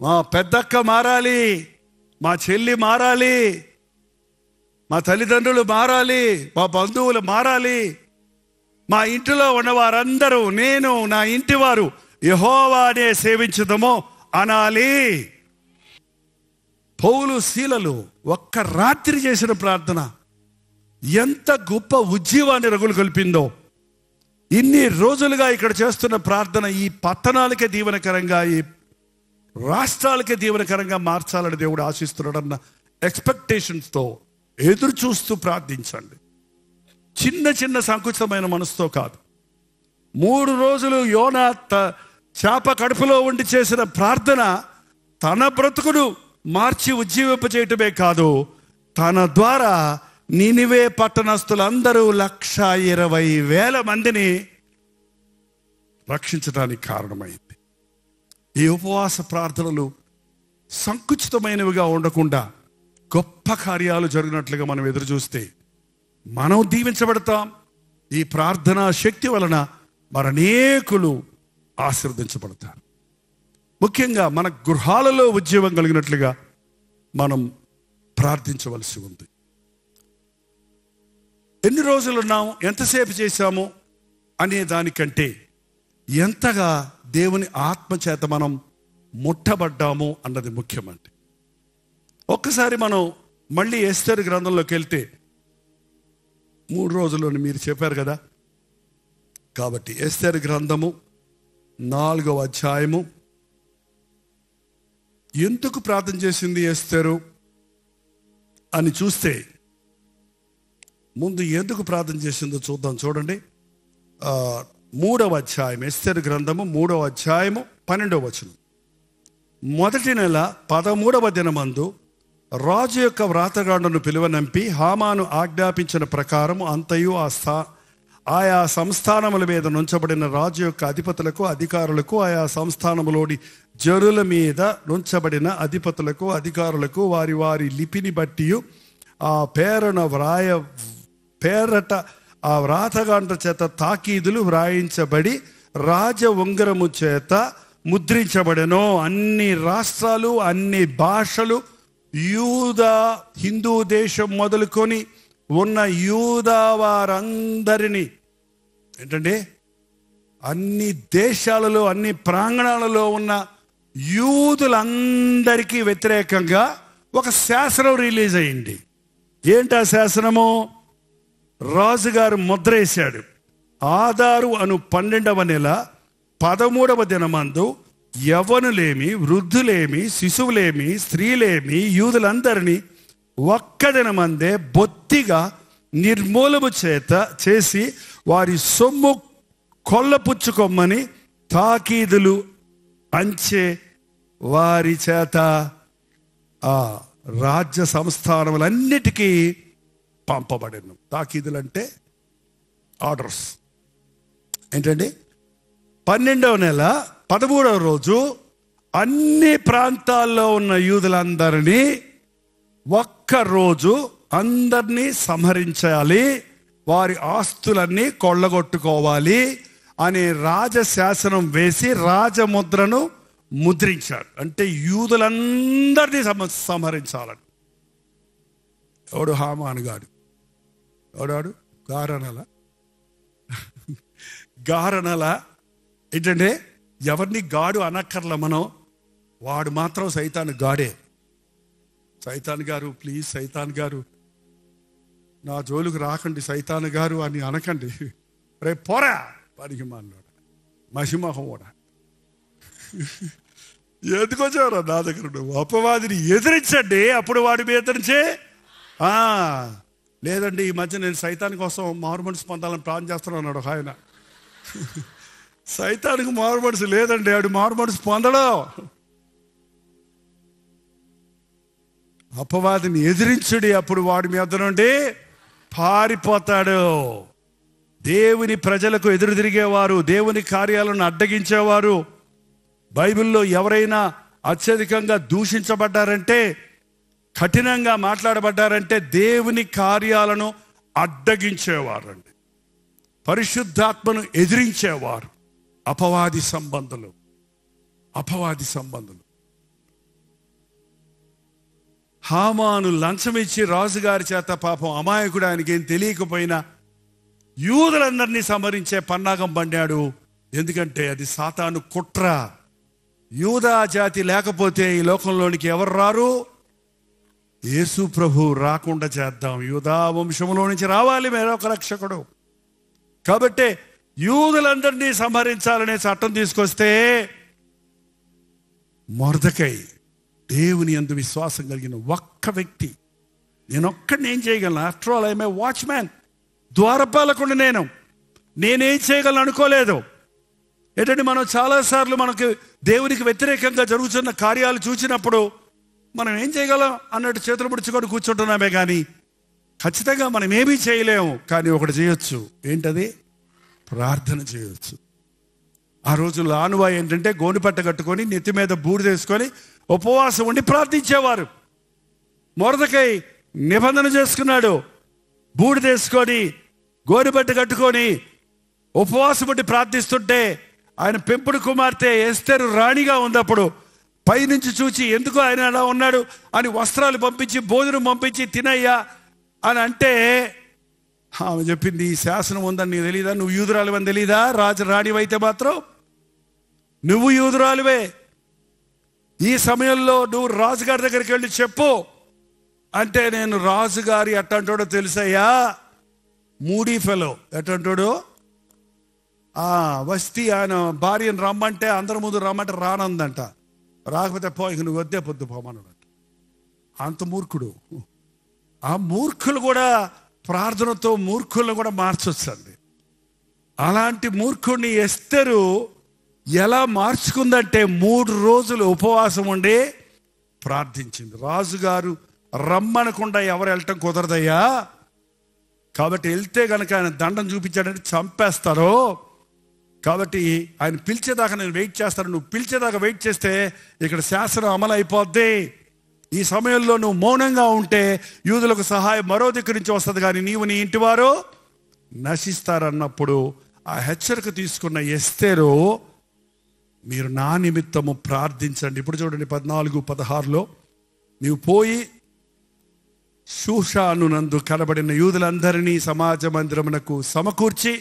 మా పెద్దక్క మారాలి, మా చెల్లి మారాలి, మా తల్లిదండ్రులు మారాలి, మా బంధువులు మారాలి, మా ఇంటిలో ఉన్న వారందరూ, నేను నా ఇంటి వారు యెహోవానే సేవించుదాము అనాలి. పౌలు శీలలు ఒక్క రాత్రి చేసిన ప్రార్థన ఎంత గొప్ప ఉజ్జీవాన్ని రగులు కల్పిందో. ఇన్ని రోజులుగా ఇక్కడ చేస్తున్న ప్రార్థన ఈ పట్టణాలకే దీవెనకరంగా, ఈ రాష్ట్రాలకే దీవెనకరంగా మార్చాలని దేవుడు ఆశిస్తున్నాడన్న ఎక్స్పెక్టేషన్స్తో ఎదురు చూస్తూ ప్రార్థించండి. చిన్న చిన్న సంకుచితమైన మనసుతో కాదు. 3 రోజులు యోనా చేప కడుపులో ఉండి చేసిన ప్రార్థన తన బ్రతుకును మార్చి ఉజ్జీవింపజేయటమే కాదు, తన ద్వారా నినివే పట్టణస్థులందరూ 120,000 మందిని రక్షించడానికి కారణమైంది. ఈ ఉపవాస ప్రార్థనలు సంకుచితమైనవిగా ఉండకుండా గొప్ప కార్యాలు జరిగినట్లుగా మనం ఎదురు చూస్తే మనం దీవించబడతాం. ఈ ప్రార్థనా శక్తి వలన మరనేకులు ఆశీర్వదించబడతారు. ముఖ్యంగా మన గృహాలలో ఉద్యోగం కలిగినట్లుగా మనం ప్రార్థించవలసి ఉంది. ఎన్ని రోజులు ఉన్నాము, ఎంతసేపు చేశాము అనే దానికంటే ఎంతగా దేవుని ఆత్మచేత మనం ముట్టబడ్డాము అన్నది ముఖ్యమండి. ఒక్కసారి మనం మళ్ళీ ఎస్తేరు గ్రంథంలోకి వెళ్తే 3 రోజుల్లోని మీరు చెప్పారు కదా. కాబట్టి ఎస్తేరు గ్రంథము 4వ అధ్యాయము. ఎందుకు ప్రార్థన చేసింది ఎస్తేరు అని చూస్తే, ముందు ఎందుకు ప్రార్థన చేసిందో చూద్దాం. చూడండి, 3వ అధ్యాయం, ఎస్తేరు గ్రంథము 3వ అధ్యాయము 12వ వచనం. మొదటి నెల 13వ దినమందు రాజు యొక్క వ్రాతగాండను పిలువనంపి హామాను ఆజ్ఞాపించిన ప్రకారము అంతయు ఆయా సంస్థానముల మీద నుంచబడిన రాజు యొక్క అధిపతులకు, అధికారులకు, ఆయా సంస్థానములోని జనుల మీద నుంచబడిన అధిపతులకు, అధికారులకు వారి వారి లిపిని బట్టి ఆ పేరట ఆ వ్రాతగాండ చేత తాకీదులు వ్రాయించబడి రాజ ఉంగరము చేత ముద్రించబడెను. అన్ని రాష్ట్రాలు, అన్ని భాషలు, యూదా హిందూ దేశం మొదలుకొని ఉన్న యూదా వారందరినీ, ఏంటంటే అన్ని దేశాలలో, అన్ని ప్రాంగణాలలో ఉన్న యూదులందరికీ వ్యతిరేకంగా ఒక శాసనం రిలీజ్ అయింది. ఏంటి ఆ శాసనము? రాజుగారు ముద్ర వేశాడు. ఆదారు అను 12వ నెల 13వ దినమందు యవ్వనులేమి, వృద్ధులేమి, శిశువులేమి, స్త్రీలేమి, యూదులందరినీ ఒక్క దినమందే బొత్తిగా నిర్మూలము చేసి వారి సొమ్ము కొల్లపుచ్చుకొమ్మని తాకీదులు అంచే వారి చేత ఆ రాజ్య సంస్థానములన్నిటికీ పంపబడెను. తాకీదులు అంటే ఆర్డర్స్. ఏంటండి? 12వ నెల 13వ రోజు అన్ని ప్రాంతాల్లో ఉన్న యూదులందరినీ ఒక్కరోజు అందరినీ సంహరించాలి, వారి ఆస్తులన్నీ కొల్లగొట్టుకోవాలి అనే రాజశాసనం వేసి రాజముద్రను ముద్రించారు. అంటే యూదులందరినీ సంహరించాలని. ఎవడు? హామాను గాడు. ఎవడాడు? గారనల. ఏంటంటే ఎవరిని గాడు అనక్కర్ల మనం, వాడు మాత్రం సైతాను గాడే. సైతాన్ గారు, ప్లీజ్ సైతాన్ గారు నా జోలుకు రాకండి సైతాన్ గారు అని అనకండి. రేపు పోరా పనికి మాన్నాడు మహిమహం కూడా. ఎందుకొచ్చావురా నా దగ్గర? నువ్వు అపవాదిని ఎదిరించండి, అప్పుడు వాడి మీద ఎదిరించే. లేదండి, ఈ మధ్య నేను సైతాన్ కోసం మారుమనసు పొందాలని ప్లాన్ చేస్తున్నాడు ఆయన. సైతానికి మారుమనసు లేదండి, ఆడు మారుమనసు పొందడం. అపవాదిని ఎదిరించుడి, అప్పుడు వాడి మీద నుండి పారిపోతాడు. దేవుని ప్రజలకు ఎదురు తిరిగేవారు, దేవుని కార్యాలను అడ్డగించేవారు, బైబిల్లో ఎవరైనా అత్యధికంగా దూషించబడ్డారంటే, కఠినంగా మాట్లాడబడ్డారంటే దేవుని కార్యాలను అడ్డగించేవారు అండి. పరిశుద్ధాత్మను ఎదిరించేవారు అపవాది సంబంధులు. హామాను లంచం ఇచ్చి రాజుగారి చేత, పాపం అమాయకుడు, ఆయనకి ఏం తెలియకపోయినా యూదులందరినీ సంహరించే పన్నాగం పన్నాడు. ఎందుకంటే అది సాతాను కుట్ర. యూదా జాతి లేకపోతే ఈ లోకంలోనికి ఎవరు రారు? యేసు ప్రభు రాకుండా చేద్దాం. యూదా వంశంలో నుంచి రావాలి మరొక రక్షకుడు. కాబట్టి యూదులందరినీ సంహరించాలనే చట్టం తీసుకొస్తే మొర్దెకై దేవుని యందు విశ్వాసం కలిగిన ఒక్క వ్యక్తి, నేనొక్కడిని ఏం చేయగలను? After all I'm a watchman, ద్వారపాలకుడు. నేనేం చేయగలను అనుకోలేదు. ఏంటంటే మనం చాలాసార్లు మనకు దేవునికి వ్యతిరేకంగా జరుగుతున్న కార్యాలు చూసినప్పుడు మనం ఏం చేయగలం అన్నట్టు చేతులు ముడుచుకొని కూర్చుంటున్నామే, కానీ ఖచ్చితంగా మనం ఏమీ చేయలేము. కానీ ఒకటి చేయొచ్చు. ఏంటది? ప్రార్థన చేయొచ్చు. ఆ రోజుల్లో ఆనువాయి ఏంటంటే గోనుపట్ట కట్టుకొని నెత్తి మీద బూడిదేసుకొని ఉపవాసం ఉండి ప్రార్థించేవారు. మొర్దెకై నిబంధన చేసుకున్నాడు. బూడిదేసుకొని గోనుపట్ట కట్టుకొని ఉపవాసం ఉండి ప్రార్థిస్తుంటే ఆయన పెంపుడు కుమార్తె ఎస్తేరు రాణిగా ఉన్నప్పుడు పైనుంచి చూచి ఎందుకు ఆయన అలా ఉన్నాడు అని వస్త్రాలు పంపించి, భోజనం పంపించి, తినయ్యా అని అంటే ఆమె చెప్పింది, ఈ శాసనం ఉందని నీకు తెలీదా? నువ్వు యూదురాలు అని తెలీదా? రాణివైతే మాత్రం నువ్వు యూదురాలువే. ఈ సమయంలో నువ్వు రాజుగారి దగ్గరికి వెళ్ళి చెప్పు అంటే, నేను రాజుగారి ఎట్టంటాడో తెలుసయ్యా, మూడీ ఫెలో. ఎట్టంటాడు? వస్తీ ఆయన భార్యను రమ్మంటే అందరి ముందు రమ్మంటే రానందంట. రాకపోతే పో, ఇక నువ్వు వద్దే పొద్దు పోమన్నాడంట. అంత మూర్ఖుడు. ఆ మూర్ఖులు కూడా ప్రార్థనతో మూర్ఖులను కూడా మార్చొచ్చండి. అలాంటి మూర్ఖుడిని ఎస్తరు ఎలా మార్చుకుందంటే 3 రోజులు ఉపవాసం ఉండి ప్రార్థించింది. రాజుగారు రమ్మనకుండా ఎవరు వెళ్ళటం కుదరదయ్యా, కాబట్టి వెళ్తే కనుక ఆయన దండం చూపించాడంటే చంపేస్తారు, కాబట్టి ఆయన పిలిచేదాకా నేను వెయిట్ చేస్తాను, నువ్వు పిలిచేదాకా వెయిట్ చేస్తే ఇక్కడ శాసనం అమలు అయిపోద్ది, ఈ సమయంలో నువ్వు మౌనంగా ఉంటే యూదులకు సహాయం మరో దగ్గర నుంచి వస్తుంది, కానీ నీవు నీ ఇంటి వారు నశిస్తారన్నప్పుడు ఆ హెచ్చరిక తీసుకున్న ఎస్తేరు మీరు నా నిమిత్తము ప్రార్థించండి. ఇప్పుడు చూడండి 14-16లో, నీవు పోయి షూషాను నందు కనబడిన యూదులందరినీ సమాజ మందిరమునకు సమకూర్చి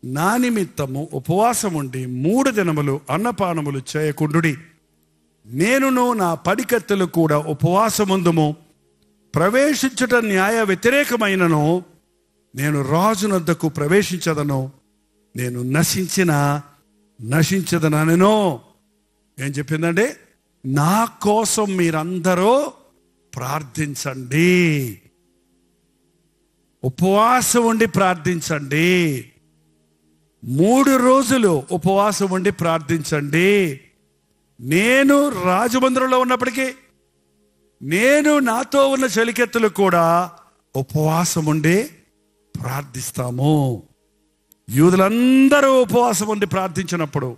నా నిమిత్తము ఉపవాసం ఉండి 3 దినములు అన్నపానములు చేయకుండుడి. నేనును నా పడికత్తెలు కూడా ఉపవాసముందుము. ప్రవేశించుట న్యాయ వ్యతిరేకమైనను నేను రాజునొద్దకు ప్రవేశించదను, నేను నశించదనో. ఏం చెప్పిందండి? నా కోసం మీరందరూ ప్రార్థించండి, ఉపవాసం ఉండి ప్రార్థించండి, 3 రోజులు ఉపవాసం ఉండి ప్రార్థించండి. నేను రాజమందిరంలో ఉన్నప్పటికీ నేను నాతో ఉన్న చెలికెత్తులు కూడా ఉపవాసం ఉండి ప్రార్థిస్తాము. యూదులందరూ ఉపవాసం ఉండి ప్రార్థించినప్పుడు,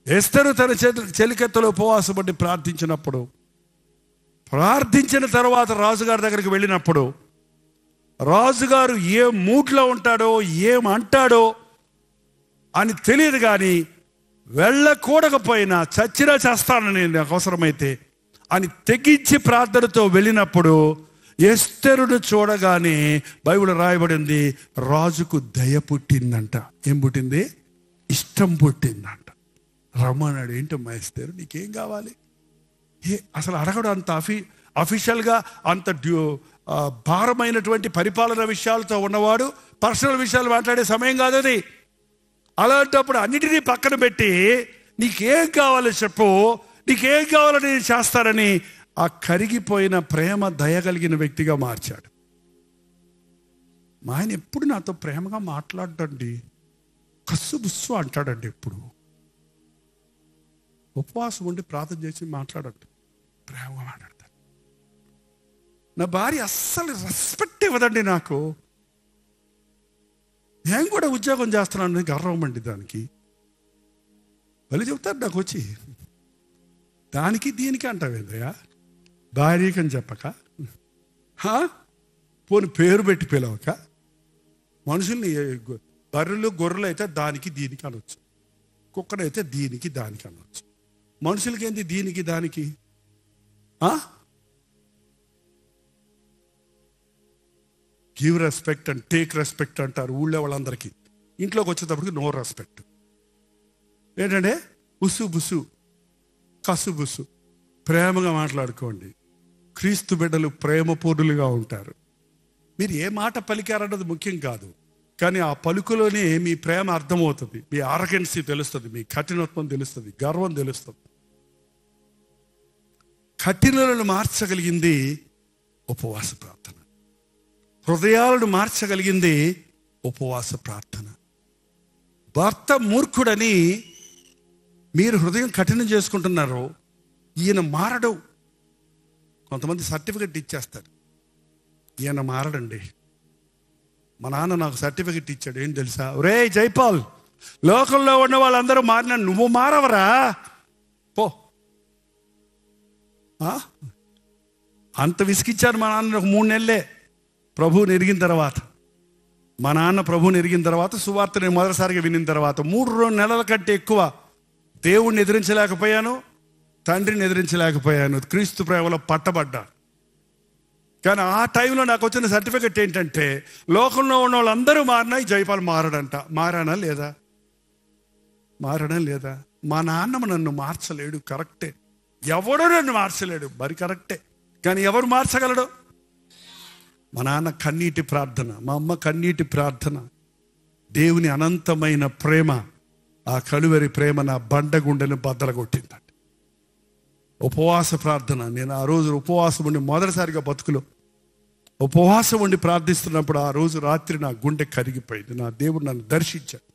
ఎస్తరు తన చెలికెత్తులు ఉపవాసం ఉండి ప్రార్థించినప్పుడు, ప్రార్థించిన తర్వాత రాజుగారి దగ్గరికి వెళ్ళినప్పుడు రాజుగారు ఏ మూడ్లో ఉంటాడో ఏమంటాడో అని తెలియదు, కానీ వెళ్ళకూడకపోయినా చచ్చినా చేస్తానని నాకు అవసరమైతే అని తెగించి ప్రార్థనతో వెళ్ళినప్పుడు ఎస్తరును చూడగానే బైబిల్ రాయబడింది, రాజుకు దయ పుట్టిందంట. ఏం పుట్టింది? ఇష్టం పుట్టిందంట. రమ్మన్నాడు. ఏంటమ్మా ఎస్తరు, నీకేం కావాలి? అసలు అడగడు. అంత అఫీషియల్గా అంత భారమైనటువంటి పరిపాలన విషయాలతో ఉన్నవాడు పర్సనల్ విషయాలు మాట్లాడే సమయం కాదు అది. అలాంటప్పుడు అన్నిటినీ పక్కన పెట్టి నీకేం కావాలో చెప్పు, నీకేం కావాలో నేను చేస్తానని ఆ కరిగిపోయిన ప్రేమ దయ కలిగిన వ్యక్తిగా మార్చాడు. మా ఆయన ఎప్పుడు నాతో ప్రేమగా మాట్లాడండి, కస్సు బుస్సు అంటాడండి. ఎప్పుడు ఉపవాసం ఉండి ప్రార్థన చేసి మాట్లాడండి, ప్రేమగా మాట్లాడతాడు. నా భార్య అస్సలు రెస్పెక్ట్ ఇవ్వదండి నాకు. నేను కూడా ఉద్యోగం చేస్తున్నాను, గర్వం అండి దానికి. వాళ్ళు చెప్తారు నాకు వచ్చి, దానికి దీనికి అంటావేందయ్యా, భార్యకి అని చెప్పక, పోని పేరు పెట్టి పిలవక, మనుషుల్ని బర్రెలు గొర్రెలు అయితే దానికి దీనికి అనొచ్చు, కుక్కనైతే దీనికి దానికి అనొచ్చు. మనుషులకి ఏంటి దీనికి దానికి? Give respect and take respect అంటారు ఊళ్ళో వాళ్ళందరికీ. ఇంట్లోకి వచ్చేటప్పటికి నో రెస్పెక్ట్. ఏంటంటే బుస్సు బుస్సు, కసు బుస్సు. ప్రేమగా మాట్లాడుకోండి. క్రీస్తు బిడ్డలు ప్రేమపూర్ణులుగా ఉంటారు. మీరు ఏ మాట పలికారన్నది ముఖ్యం కాదు, కానీ ఆ పలుకులోనే మీ ప్రేమ అర్థమవుతుంది, మీ ఆరగెన్సీ తెలుస్తుంది, మీ కఠినత్వం తెలుస్తుంది, గర్వం తెలుస్తుంది. కఠినలను మార్చగలిగింది ఉపవాస ప్రార్థన. హృదయాలను మార్చగలిగింది ఉపవాస ప్రార్థన. భర్త మూర్ఖుడని మీరు హృదయం కఠినం చేసుకుంటున్నారు, ఈయన మారడు. కొంతమంది సర్టిఫికెట్ ఇచ్చేస్తారు, ఈయన మారడండి. మా నాన్న నాకు సర్టిఫికెట్ ఇచ్చాడు. ఏం తెలుసా? ఒరే జైపాల్, లోకంలో ఉన్న వాళ్ళందరూ మారినా నువ్వు మారవరా పో. అంత విసిగిచ్చారు మా నాన్న. 3 నెలలే ప్రభువుని ఎరిగిన తర్వాత, మా నాన్న ప్రభువుని ఎరిగిన తర్వాత, సువార్త నేను మొదటిసారిగా వినిన తర్వాత 3 నెలల కంటే ఎక్కువ దేవుణ్ణి ఎదిరించలేకపోయాను, తండ్రిని ఎదిరించలేకపోయాను. క్రీస్తు ప్రేమలో పట్టబడ్డా. కానీ ఆ టైంలో నాకు వచ్చిన సర్టిఫికెట్ ఏంటంటే, లోకంలో ఉన్న వాళ్ళందరూ మారినా జైపాల్ మారడంట. మారానా లేదా? మారడం లేదా? మా నాన్నమ్మ నన్ను మార్చలేడు, కరెక్టే. ఎవడో నన్ను మార్చలేడు, మరి కరెక్టే. కానీ ఎవరు మార్చగలడు? మా నాన్న కన్నీటి ప్రార్థన, మా అమ్మ కన్నీటి ప్రార్థన. దేవుని అనంతమైన ప్రేమ, ఆ కలువరి ప్రేమ నా బండగుండెను బద్దలగొట్టిందండి. ఉపవాస ప్రార్థన. నేను ఆ రోజు ఉపవాసం ఉండి మొదటిసారిగా బతుకులో ఉపవాసం ఉండి ప్రార్థిస్తున్నప్పుడు ఆ రోజు రాత్రి నా గుండె కరిగిపోయింది. నా దేవుడు నన్ను దర్శించాడు.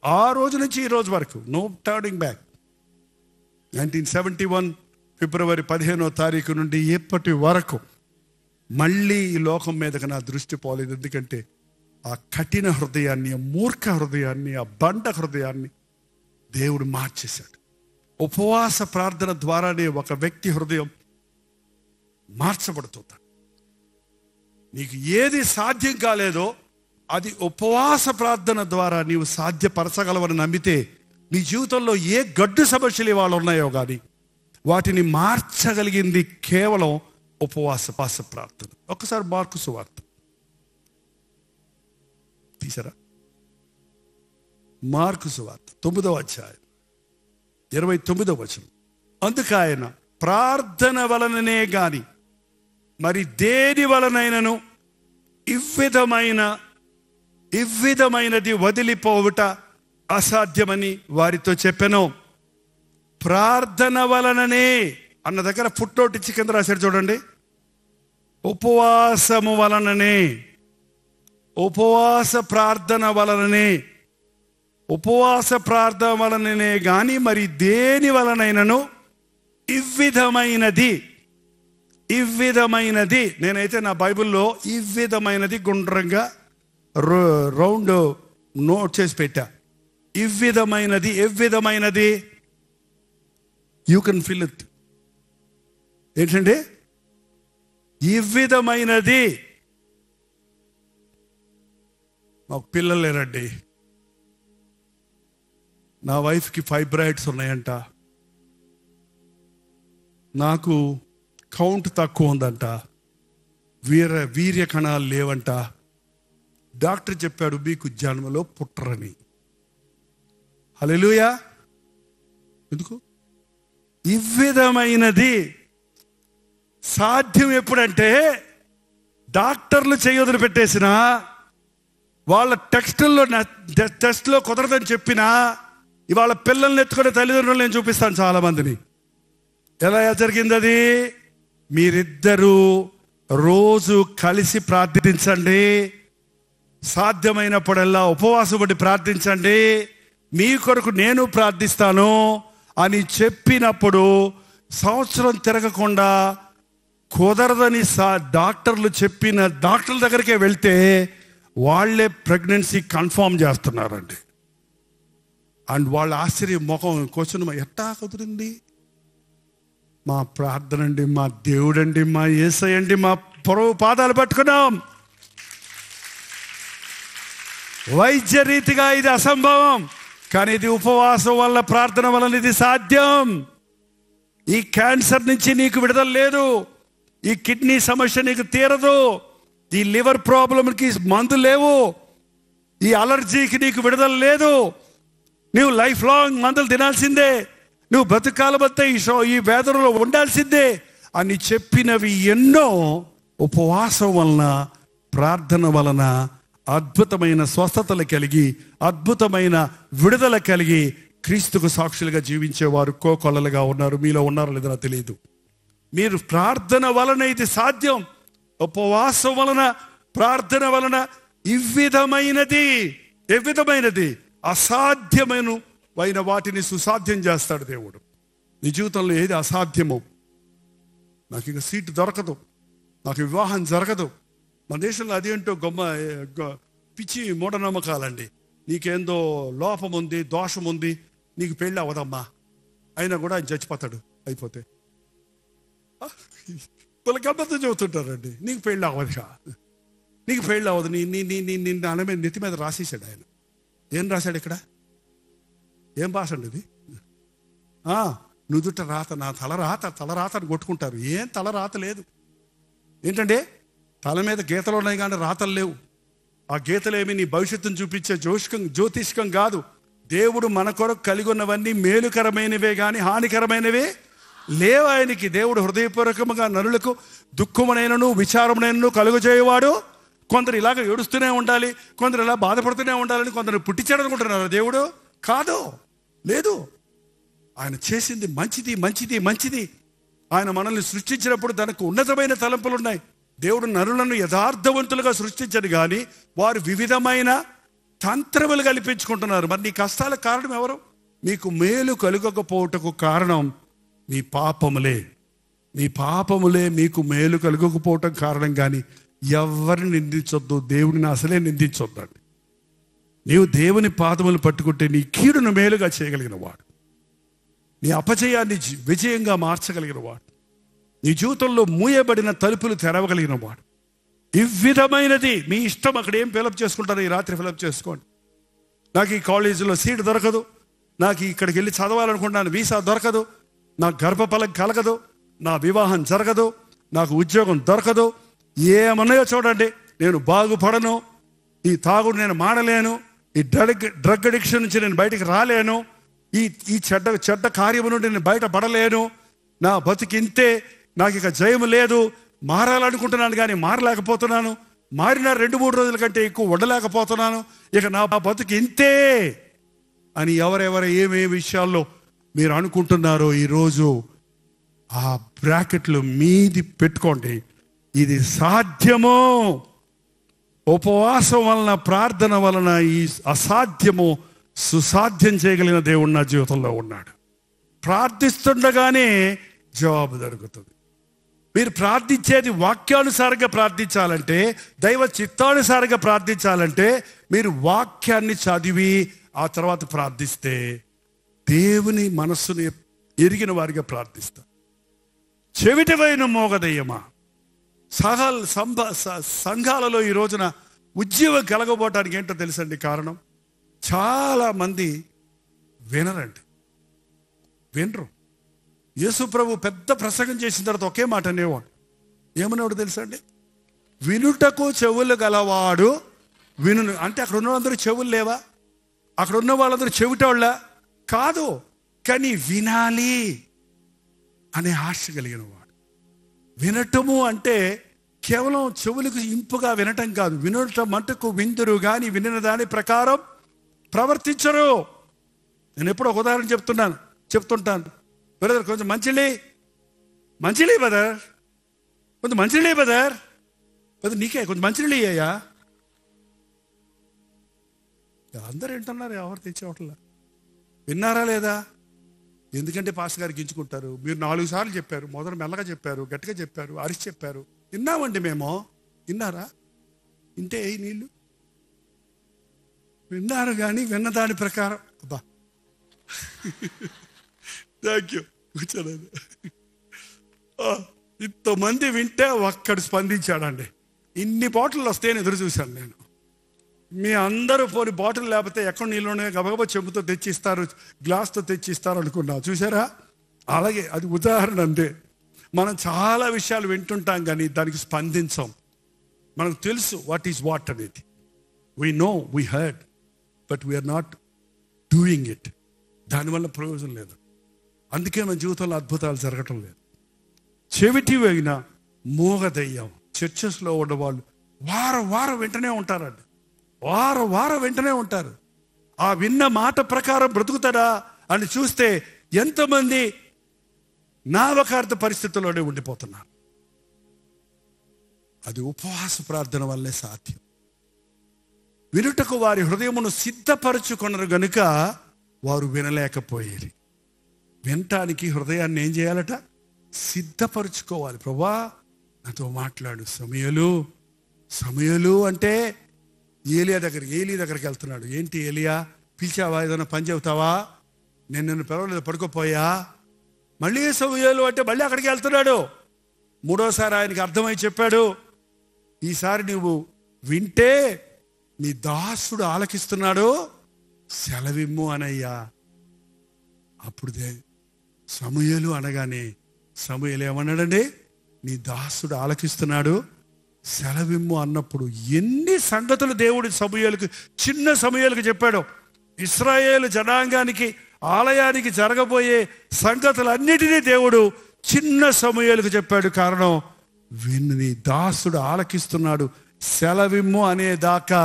ఆ రోజు నుంచి ఈ రోజు వరకు నో టర్నింగ్ బ్యాక్. 1971 ఫిబ్రవరి 15వ తారీఖు నుండి ఇప్పటి వరకు మళ్ళీ ఈ లోకం మీదకి నా దృష్టి పోలేదు. ఎందుకంటే ఆ కఠిన హృదయాన్ని, ఆ మూర్ఖ హృదయాన్ని, ఆ బండ హృదయాన్ని దేవుడు మార్చేశాడు. ఉపవాస ప్రార్థన ద్వారానే ఒక వ్యక్తి హృదయం మార్చబడుతుంది. నీకు ఏది సాధ్యం కాలేదో అది ఉపవాస ప్రార్థన ద్వారా నీవు సాధ్యపరచగలవని నమ్మితే నీ జీవితంలో ఏ గడ్డు సమస్యలు ఇవాళ ఉన్నాయో కానీ వాటిని మార్చగలిగింది కేవలం ఉపవాస ప్రార్థన. ఒక్కసారి మార్కు సువార్త తీసారా? మార్కు సువార్త 9వ అధ్యాయం 29వ వచనం. అందుకు ఆయన ప్రార్థన వలననే గాని మరి దేని వలనైనను ఇవ్విధమైనది వదిలిపోవుట అసాధ్యమని వారితో చెప్పెను. ప్రార్థన వలననే అన్న దగ్గర ఫుట్ నోట్ ఇచ్చి కింద రాశారు చూడండి. ఉపవాసము వలననే, ఉపవాస ప్రార్థన వలననే, ఉపవాస ప్రార్థన వలననే గాని మరి దేని వలనైనను ఇవ్విధమైనది నేనైతే నా బైబిల్లో ఇవ్విధమైనది గుండ్రంగా రౌండ్ నోట్ చేసి పెట్టా. ఎవ్విధమైనది యూ కెన్ ఫిల్ ఇట్. ఏంటండి ఇవ్విధమైనది? మాకు పిల్లలు లేరండి. నా వైఫ్కి ఫైబ్రాయిడ్స్ ఉన్నాయంట, నాకు కౌంట్ తక్కువ ఉందంట, వీర్య కణాలు లేవంట. డాక్టర్ చెప్పాడు మీకు జన్మలో పుట్టరని. హల్లెలూయా. ఎందుకు? ఇవ్విధమైనది సాధ్యం ఎప్పుడంటే డాక్టర్లు చేయొదిలి పెట్టేసినా, వాళ్ళ టెస్ట్లో కుదరదని చెప్పినా, ఇవాళ పిల్లల్ని ఎత్తుకునే తల్లిదండ్రులు నేను చూపిస్తాను చాలా మందిని. ఎలా జరిగింది అది? మీరిద్దరూ రోజు కలిసి ప్రార్థించండి, సాధ్యమైనప్పుడల్లా ఉపవాసం ఉండి ప్రార్థించండి, మీ కొరకు నేను ప్రార్థిస్తాను అని చెప్పినప్పుడు సంవత్సరం తిరగకుండా కుదరదని డాక్టర్లు చెప్పిన డాక్టర్ల దగ్గరికే వెళ్తే వాళ్ళే ప్రెగ్నెన్సీ కన్ఫర్మ్ చేస్తున్నారండి. అండ్ వాళ్ళ ఆశ్చర్య ముఖం క్వశ్చన్, ఎట్టా కుదిరింది? మా ప్రార్థన అండి, మా దేవుడండి, మా యేసయ్య అండి, మా పొరవు పాదాలు పట్టుకున్నాం. వైద్య రీతిగా ఇది అసంభవం, కానీ ఇది ఉపవాసం వల్ల, ప్రార్థన వలన ఇది సాధ్యం. ఈ క్యాన్సర్ నుంచి నీకు విడుదల లేదు, ఈ కిడ్నీ సమస్య నీకు తీరదు, ఈ లివర్ ప్రాబ్లంకి మందు లేవు, ఈ అలర్జీకి నీకు విడుదల లేదు, నువ్వు లైఫ్ లాంగ్ మందులు తినాల్సిందే, నువ్వు బ్రతుకాలమంతా ఈ వేదనలో ఉండాల్సిందే అని చెప్పినవి ఎన్నో ఉపవాసం వలన, ప్రార్థన వలన అద్భుతమైన స్వస్థతలు కలిగి, అద్భుతమైన విడుదల కలిగి క్రీస్తుకు సాక్షులుగా జీవించేవారు కోకొల్లలుగా ఉన్నారు. మీలో ఉన్నారో లేదో నాకు తెలియదు. మీరు ప్రార్థన వలన ఇది సాధ్యం. ఉపవాసం వలన, ప్రార్థన వలన ఎవ్విధమైనది అసాధ్యమైన వాటిని సుసాధ్యం చేస్తాడు దేవుడు. నీ జీవితంలో ఏది అసాధ్యమో, నాకు ఇంకా సీటు దొరకదు, నాకు వివాహం జరగదు, మన దేశంలో అదేంటో పిచ్చి మూఢనమ్మకాలండి. నీకేందో లోపం ఉంది, దోషం ఉంది, నీకు పెళ్ళి అవ్వదమ్మా, అయినా కూడా ఆయన చచ్చిపోతాడు అయిపోతే. వాళ్ళకి అబద్ధం చెబుతుంటారండి. నీకు పెళ్ళి అవ్వదుగా, నీకు పెళ్ళి అవ్వదు, నిన్న అన్న మీద నెత్తి మీద రాసేసాడు ఆయన. ఏం రాశాడు ఇక్కడ? ఏం భాష అండి ఇది? నుదుట రాత, నా తలరాత అని కొట్టుకుంటారు. ఏం తలరాత లేదు. ఏంటంటే తల మీద గీతలు ఉన్నాయి కానీ రాతలు లేవు. ఆ గీతలేమి నీ భవిష్యత్తును చూపించే జ్యోతిష్కం కాదు. దేవుడు మన కొరకు కలిగి ఉన్నవన్నీ మేలుకరమైనవే కానీ హానికరమైనవే లేవు ఆయనకి. దేవుడు హృదయపూర్వకంగా నరులకు దుఃఖమునైనను విచారమునైనను కలుగజేయవాడు కొందరు ఇలాగ ఏడుస్తూనే ఉండాలి, కొందరు ఇలా బాధపడుతూనే ఉండాలని కొందరు పుట్టించాడనుకుంటున్నారు దేవుడు. కాదు, లేదు. ఆయన చేసింది మంచిది మంచిది మంచిది. ఆయన మనల్ని సృష్టించినప్పుడు దానికి ఉన్నతమైన తలంపులు ఉన్నాయి. దేవుడు నరులను యథార్థవంతులుగా సృష్టించడు కానీ వారు వివిధమైన తంత్రములు కల్పించుకుంటున్నారు. మరి నీ కష్టాలకు కారణం ఎవరు? నీకు మేలు కలుగకపోవటకు కారణం నీ పాపములే. నీ పాపములే మీకు మేలు కలుగకపోవటం కారణం. కానీ ఎవరిని నిందించొద్దు, దేవుడిని అసలే నిందించొద్దండి. నీవు దేవుని పాదములు పట్టుకుంటే నీ కీడును మేలుగా చేయగలిగిన వాడు, నీ అపజయాన్ని విజయంగా మార్చగలిగిన వాడు, నీ జీవితంలో మూయబడిన తలుపులు తెరవగలిగిన వాడు. ఈ విధమైనది మీ ఇష్టం. అక్కడ ఏం ఫిలప్ చేసుకుంటారో ఈ రాత్రి ఫిలప్ చేసుకోండి. నాకు ఈ కాలేజీలో సీట్ దొరకదు, నాకు ఇక్కడికి వెళ్ళి చదవాలనుకుంటున్నాను వీసా దొరకదు, నాకు గర్భఫలం కలగదు, నా వివాహం జరగదు, నాకు ఉద్యోగం దొరకదు, ఏమన్నాయో చూడండి, నేను బాగుపడను, ఈ తాగుడు నేను మానలేను, ఈ డ్రగ్ అడిక్షన్ నుంచి నేను బయటికి రాలేను, ఈ చెడ్డ కార్యము నుండి నేను బయటపడలేను, నా బతికింతే, నాకు ఇక జయము లేదు, మారాలనుకుంటున్నాను కానీ మారలేకపోతున్నాను, మారిన 2-3 రోజుల కంటే ఎక్కువ ఉండలేకపోతున్నాను, ఇక నా బతుకు ఇంతే అని ఎవరెవరు ఏమేమి విషయాల్లో మీరు అనుకుంటున్నారో ఈరోజు ఆ బ్రాకెట్లు మీది పెట్టుకోండి. ఇది సాధ్యము. ఉపవాసం వలన, ప్రార్థన వలన ఈ అసాధ్యము సుసాధ్యం చేయగలిగిన దేవుడు నా జీవితంలో ఉన్నాడు. ప్రార్థిస్తుండగానే జవాబు దొరుకుతుంది. మీరు ప్రార్థించేది వాక్యానుసారంగా ప్రార్థించాలంటే, దైవ చిత్తానుసారంగా ప్రార్థించాలంటే మీరు వాక్యాన్ని చదివి ఆ తర్వాత ప్రార్థిస్తే దేవుని మనస్సును ఎరిగిన వారిగా ప్రార్థిస్తారు. చెవిటివైన మోగదయ్యమా. సంఘాలలో ఈ రోజున ఉద్యోగం కలగబోవటానికి ఏంటో తెలుసండి కారణం? చాలా మంది వినరు. యేసు ప్రభు పెద్ద ప్రసంగం చేసిన తర్వాత ఒకే మాట అనేవాడు. ఏమన్నాడు తెలుసండి? వినుటకు చెవులు గలవాడు విను. అంటే అక్కడ ఉన్న వాళ్ళందరూ చెవులు లేవా? అక్కడ ఉన్న వాళ్ళందరూ చెవిటోళ్ళ కాదు, కానీ వినాలి అనే ఆశ కలిగిన వాడు. వినటము అంటే కేవలం చెవులకు ఇంపుగా వినటం కాదు, వినటం మటుకు విందురు కానీ వినిన దాని ప్రకారం ప్రవర్తించరు. నేను ఎప్పుడు ఒక ఉదాహరణ చెప్తుంటాను. బ్రదర్ కొంచెం మంచిలీ బ్రదర్, కొంచెం మంచిలీ బ్రదర్, నీకే కొంచెం మంచినీళ్ళు అయ్యా. అందరూ వింటున్నారు, ఎవరు తెచ్చేవట్లా. విన్నారా లేదా? ఎందుకంటే పాస్టర్ గారు గించుకుంటారు. మీరు 4 సార్లు చెప్పారు, మొదట మెల్లగా చెప్పారు, గట్టిగా చెప్పారు, అరిచి చెప్పారు. విన్నామండి మేము. విన్నారా? ఇంటే ఏ నీళ్ళు విన్నారు కానీ విన్నదాని ప్రకారం. అబ్బా థ్యాంక్ యూ. కూర్చోలేదు. ఇంతమంది వింటే ఒక్కడు స్పందించాడండి. ఇన్ని బాటిల్ వస్తాయని ఎదురు చూశాను నేను. మీ అందరూ పోని బాటిల్ లేకపోతే ఎక్కడ నీళ్ళలోనే గబగబా చెంబుతో తెచ్చిస్తారు, గ్లాస్తో తెచ్చిస్తారు అనుకున్నా. చూసారా? అలాగే అది ఉదాహరణ అంతే. మనం చాలా విషయాలు వింటుంటాం కానీ దానికి స్పందించాం. మనకు తెలుసు వాట్ ఈజ్ వాట్ అనేది. We know, we heard, but we are not doing it. దానివల్ల ప్రయోజనం లేదు. అందుకే మన జీవితంలో అద్భుతాలు జరగటం లేదు. చెవిటి అయిన మూగదయ్యం. చర్చెస్లో ఉన్నవాళ్ళు వారం వెంటనే ఉంటారండి. వారం వెంటనే ఉంటారు. ఆ విన్న మాట ప్రకారం బ్రతుకుతాడా అని చూస్తే ఎంతమంది నావకార్థ పరిస్థితుల్లోనే ఉండిపోతున్నారు. అది ఉపవాస ప్రార్థన వల్లే సాధ్యం. వినుటకు వారి హృదయమును సిద్ధపరచుకొనరు గనుక వారు వినలేకపోయేది. వినటానికి హృదయాన్ని ఏం చేయాలట? సిద్ధపరచుకోవాలి. ప్రభువా నాతో మాట్లాడు. సమయలు అంటే ఏలీ దగ్గరికి వెళ్తున్నాడు. ఏంటి ఏలియా, పిలిచావా? ఏదైనా పని చెబుతావా? నేను నిన్ను పిలవలేదు, పడుకోపోయా. మళ్ళీ సమయలు అంటే మళ్ళీ అక్కడికి వెళ్తున్నాడు. 3వసారి ఆయనకి అర్థమై చెప్పాడు, ఈసారి నువ్వు వింటే నీ దాసుడు ఆలకిస్తున్నాడు, సెలవిమ్ము అనయ్యా. అప్పుడు సమూయేలు అనగానే సమూయేలు ఏమన్నాడండి? నీ దాసుడు ఆలకిస్తున్నాడు, సెలవిమ్ము అన్నప్పుడు ఎన్ని సంగతులు దేవుడు చిన్న సమూయేలుకు చెప్పాడు. ఇశ్రాయేలు జనాంగానికి, ఆలయానికి జరగబోయే సంగతులన్నిటినీ దేవుడు చిన్న సమూయేలుకు చెప్పాడు. కారణం, నీ దాసుడు ఆలకిస్తున్నాడు, సెలవిమ్ము అనేదాకా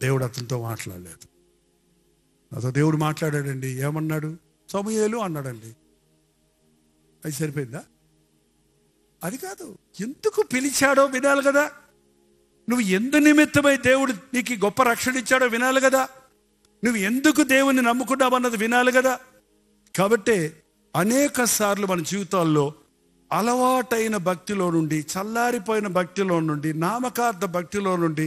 దేవుడు అతనితో మాట్లాడలేదు. నాతో దేవుడు మాట్లాడాడండి. ఏమన్నాడు? సమూయేలు అన్నాడండి. అది సరిపోయిందా? అది కాదు. ఎందుకు పిలిచాడో వినాలి కదా. నువ్వు ఎందు నిమిత్తమై దేవుడు నీకు గొప్ప రక్షణ ఇచ్చాడో వినాలి కదా. నువ్వు ఎందుకు దేవుని నమ్ముకున్నావన్నది వినాలి కదా. కాబట్టి అనేక సార్లు మన జీవితాల్లో అలవాటైన భక్తిలో నుండి, చల్లారిపోయిన భక్తిలో నుండి, నామకార్థ భక్తిలో నుండి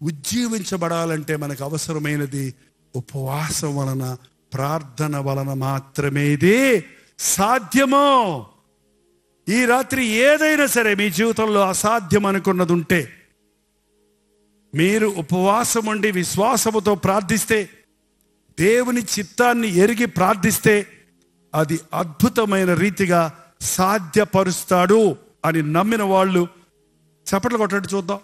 ఉజ్జీవించబడాలంటే మనకు అవసరమైనది ఉపవాసం వలన, ప్రార్థన వలన మాత్రమే ఇది సాధ్యమో. ఈ రాత్రి ఏదైనా సరే మీ జీవితంలో అసాధ్యం అనుకున్నది ఉంటే, మీరు ఉపవాసం ఉండి విశ్వాసముతో ప్రార్థిస్తే, దేవుని చిత్తాన్ని ఎరిగి ప్రార్థిస్తే అది అద్భుతమైన రీతిగా సాధ్యపరుస్తాడు అని నమ్మిన వాళ్ళు చప్పట్లు కొట్టండి చూద్దాం.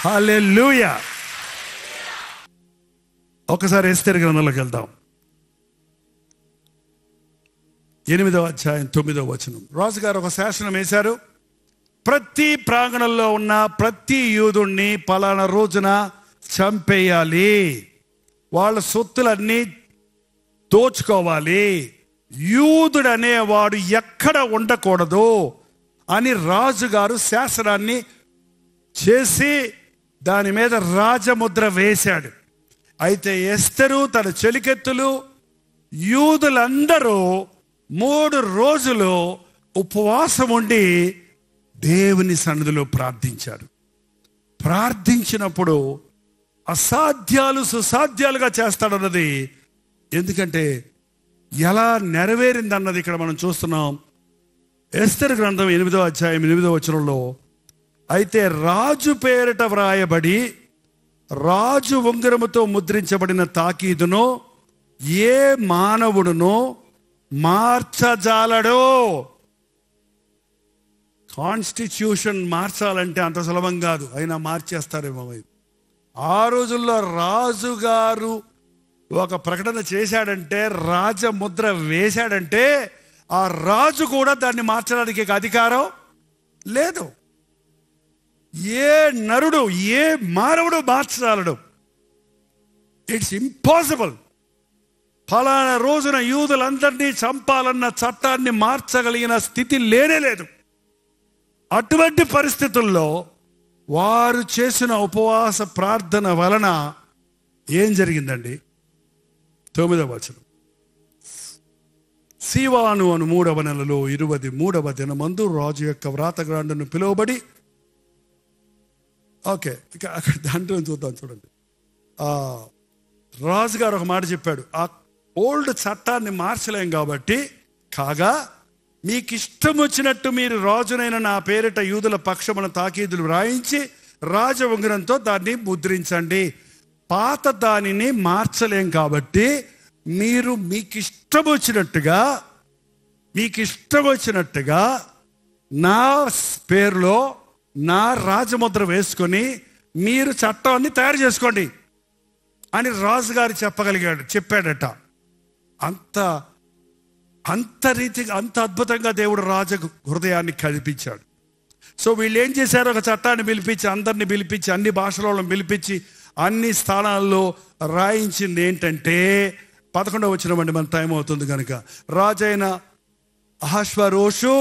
హల్లెలూయా. ఒకసారి ఎస్తేరు గ్రంథంలోకి వెళ్దాం. 8వ అధ్యాయం 9వ వచనం. రాజుగారు ఒక శాసనం వేశారు. ప్రతి ప్రాంగణంలో ఉన్న ప్రతి యూదుణ్ణి పలానా రోజున చంపేయాలి, వాళ్ళ సొత్తులన్నీ దోచుకోవాలి, యూదుడు అనేవాడు ఎక్కడ ఉండకూడదు అని రాజుగారు శాసనాన్ని చేసి దాని మీద రాజముద్ర వేశాడు. అయితే ఎస్తరు, తన చెలికెత్తులు, యూదులందరూ 3 రోజులు ఉపవాసం ఉండి దేవుని సన్నిధిలో ప్రార్థించారు. ప్రార్థించినప్పుడు అసాధ్యాలు సుసాధ్యాలుగా చేస్తాడన్నది, ఎందుకంటే ఎలా నెరవేరిందన్నది ఇక్కడ మనం చూస్తున్నాం. ఎస్తరు గ్రంథం 8వ అధ్యాయం 8వ వచనంలో, అయితే రాజు పేరిట వ్రాయబడి రాజు ఉంగరముతో ముద్రించబడిన తాకీదును ఏ మానవుడును మార్చజాలడో. కాన్స్టిట్యూషన్ మార్చాలంటే అంత సులభం కాదు, అయినా మార్చేస్తారేమో. ఆ రోజుల్లో రాజుగారు ఒక ప్రకటన చేశాడంటే, రాజముద్ర వేశాడంటే, ఆ రాజు కూడా దాన్ని మార్చడానికి అధికారం లేదు. ఏ నరుడు, ఏ మానవుడు మార్చగలడు? It's impossible. ఫలానా రోజున యూదులందరినీ చంపాలన్న చట్టాన్ని మార్చగలిగిన స్థితి లేనే లేదు. అటువంటి పరిస్థితుల్లో వారు చేసిన ఉపవాస ప్రార్థన వలన ఏం జరిగిందండి? 9వ వచనం. సీవాను అను 3వ నెలలో 23వ దినమందు రాజు యొక్క వ్రాతగ్రంథును పిలువబడి, ఓకే, ఇక అక్కడ దాంట్లో చూద్దాం. చూడండి, రాజుగారు ఒక మాట చెప్పాడు. ఆ ఓల్డ్ చట్టాన్ని మార్చలేం కాబట్టి, కాగా మీకు ఇష్టం వచ్చినట్టు మీరు రాజునైన నా పేరిట యూదుల పక్షమున తాకీదులు వ్రాయించి రాజ ఉంగరంతో దాన్ని ముద్రించండి. పాత దానిని మార్చలేం కాబట్టి మీరు మీకు ఇష్టం వచ్చినట్టుగా నా పేరులో నా రాజముద్ర వేసుకొని మీరు చట్టాన్ని తయారు చేసుకోండి అని రాజుగారు చెప్పాడట. అంత రీతిగా, అంత అద్భుతంగా దేవుడు రాజు హృదయాన్ని కదిపించాడు. సో వీళ్ళు ఏం చేశారు? ఒక చట్టాన్ని పిలిపించి, అందరిని పిలిపించి, అన్ని భాషలను పిలిపించి, అన్ని స్థానాల్లో రాయించింది ఏంటంటే, 11వ వచనం అండి, మన టైం అవుతుంది కనుక. రాజైన అహష్వరోషు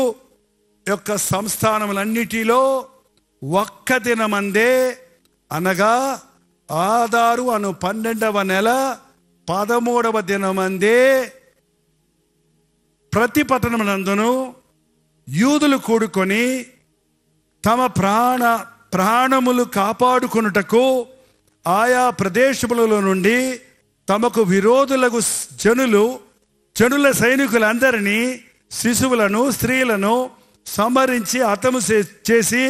యొక్క సంస్థానములన్నిటిలో ఒక్క దినమందే, అనగా ఆదారు అను 12వ నెల 13వ దినమందే ప్రతి పట్టణమునందును యూదులు కూడుకొని తమ ప్రాణములు కాపాడుకొనుటకు ఆయా ప్రదేశములలో నుండి తమకు విరోధులకు జనుల సైనికులందరినీ, శిశువులను, స్త్రీలను, సంహరించి హతము చేసి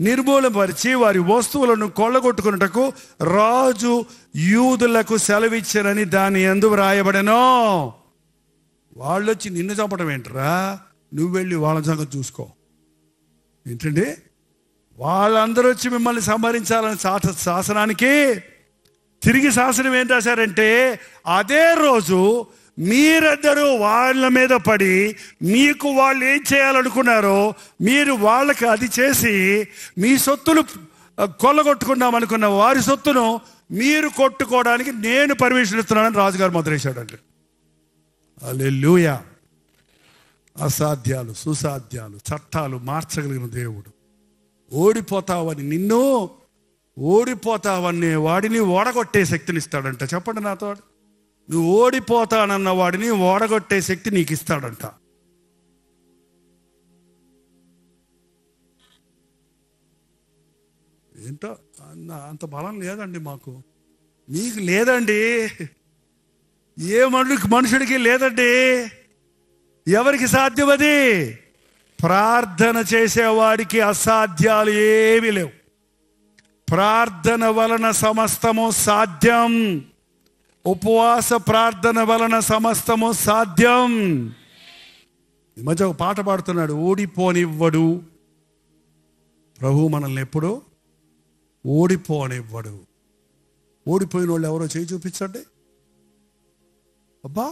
నిర్మూలపరిచి వారి వస్తువులను కొల్లగొట్టుకున్నటకు రాజు యూదులకు సెలవిచ్చారని దాని యందు వ్రాయబడెను. వాళ్ళు వచ్చి నిన్ను చంపడం ఏంటరా, నువ్వు వెళ్ళి వాళ్ళ సంగతి చూసుకో. ఏంటండి, వాళ్ళందరూ వచ్చి మిమ్మల్ని సంహరించాలని శాసనానికి తిరిగి శాసనం ఏం రాశారంటే, అదే రోజు మీరందరూ వాళ్ళ మీద పడి మీకు వాళ్ళు ఏం చేయాలనుకున్నారో మీరు వాళ్ళకి అది చేసి మీ సొత్తులు కొల్లగొట్టుకున్నాం అనుకున్న వారి సొత్తును మీరు కొట్టుకోవడానికి నేను పర్మిషన్ ఇస్తున్నానని రాజుగారు మొదలేశాడండి. హల్లెలూయా. అసాధ్యాలు సుసాధ్యాలు చట్టాలు మార్చగలిగిన దేవుడు. ఓడిపోతావనే వాడిని ఓడగొట్టే శక్తిని ఇస్తాడంట. చెప్పండి నాతో, నువ్వు ఓడిపోతానన్న వాడిని ఓడగొట్టే శక్తి నీకు ఇస్తాడంట. ఏంటో అంత బలం లేదండి మాకు, మీకు లేదండి, ఏ మనుషుడికి లేదండి. ఎవరికి సాధ్యం అది? ప్రార్థన చేసేవాడికి అసాధ్యాలు ఏమీ లేవు. ప్రార్థన వలన సమస్తము సాధ్యం. ఉపవాస ప్రార్థన వలన సమస్తము సాధ్యం. ఈ మధ్య ఒక పాట పాడుతున్నాడు, ఓడిపోనివ్వడు ప్రభు మనల్ని ఎప్పుడు ఓడిపోనివ్వడు. ఓడిపోయిన వాళ్ళు ఎవరో చేయి చూపించండి. అబ్బా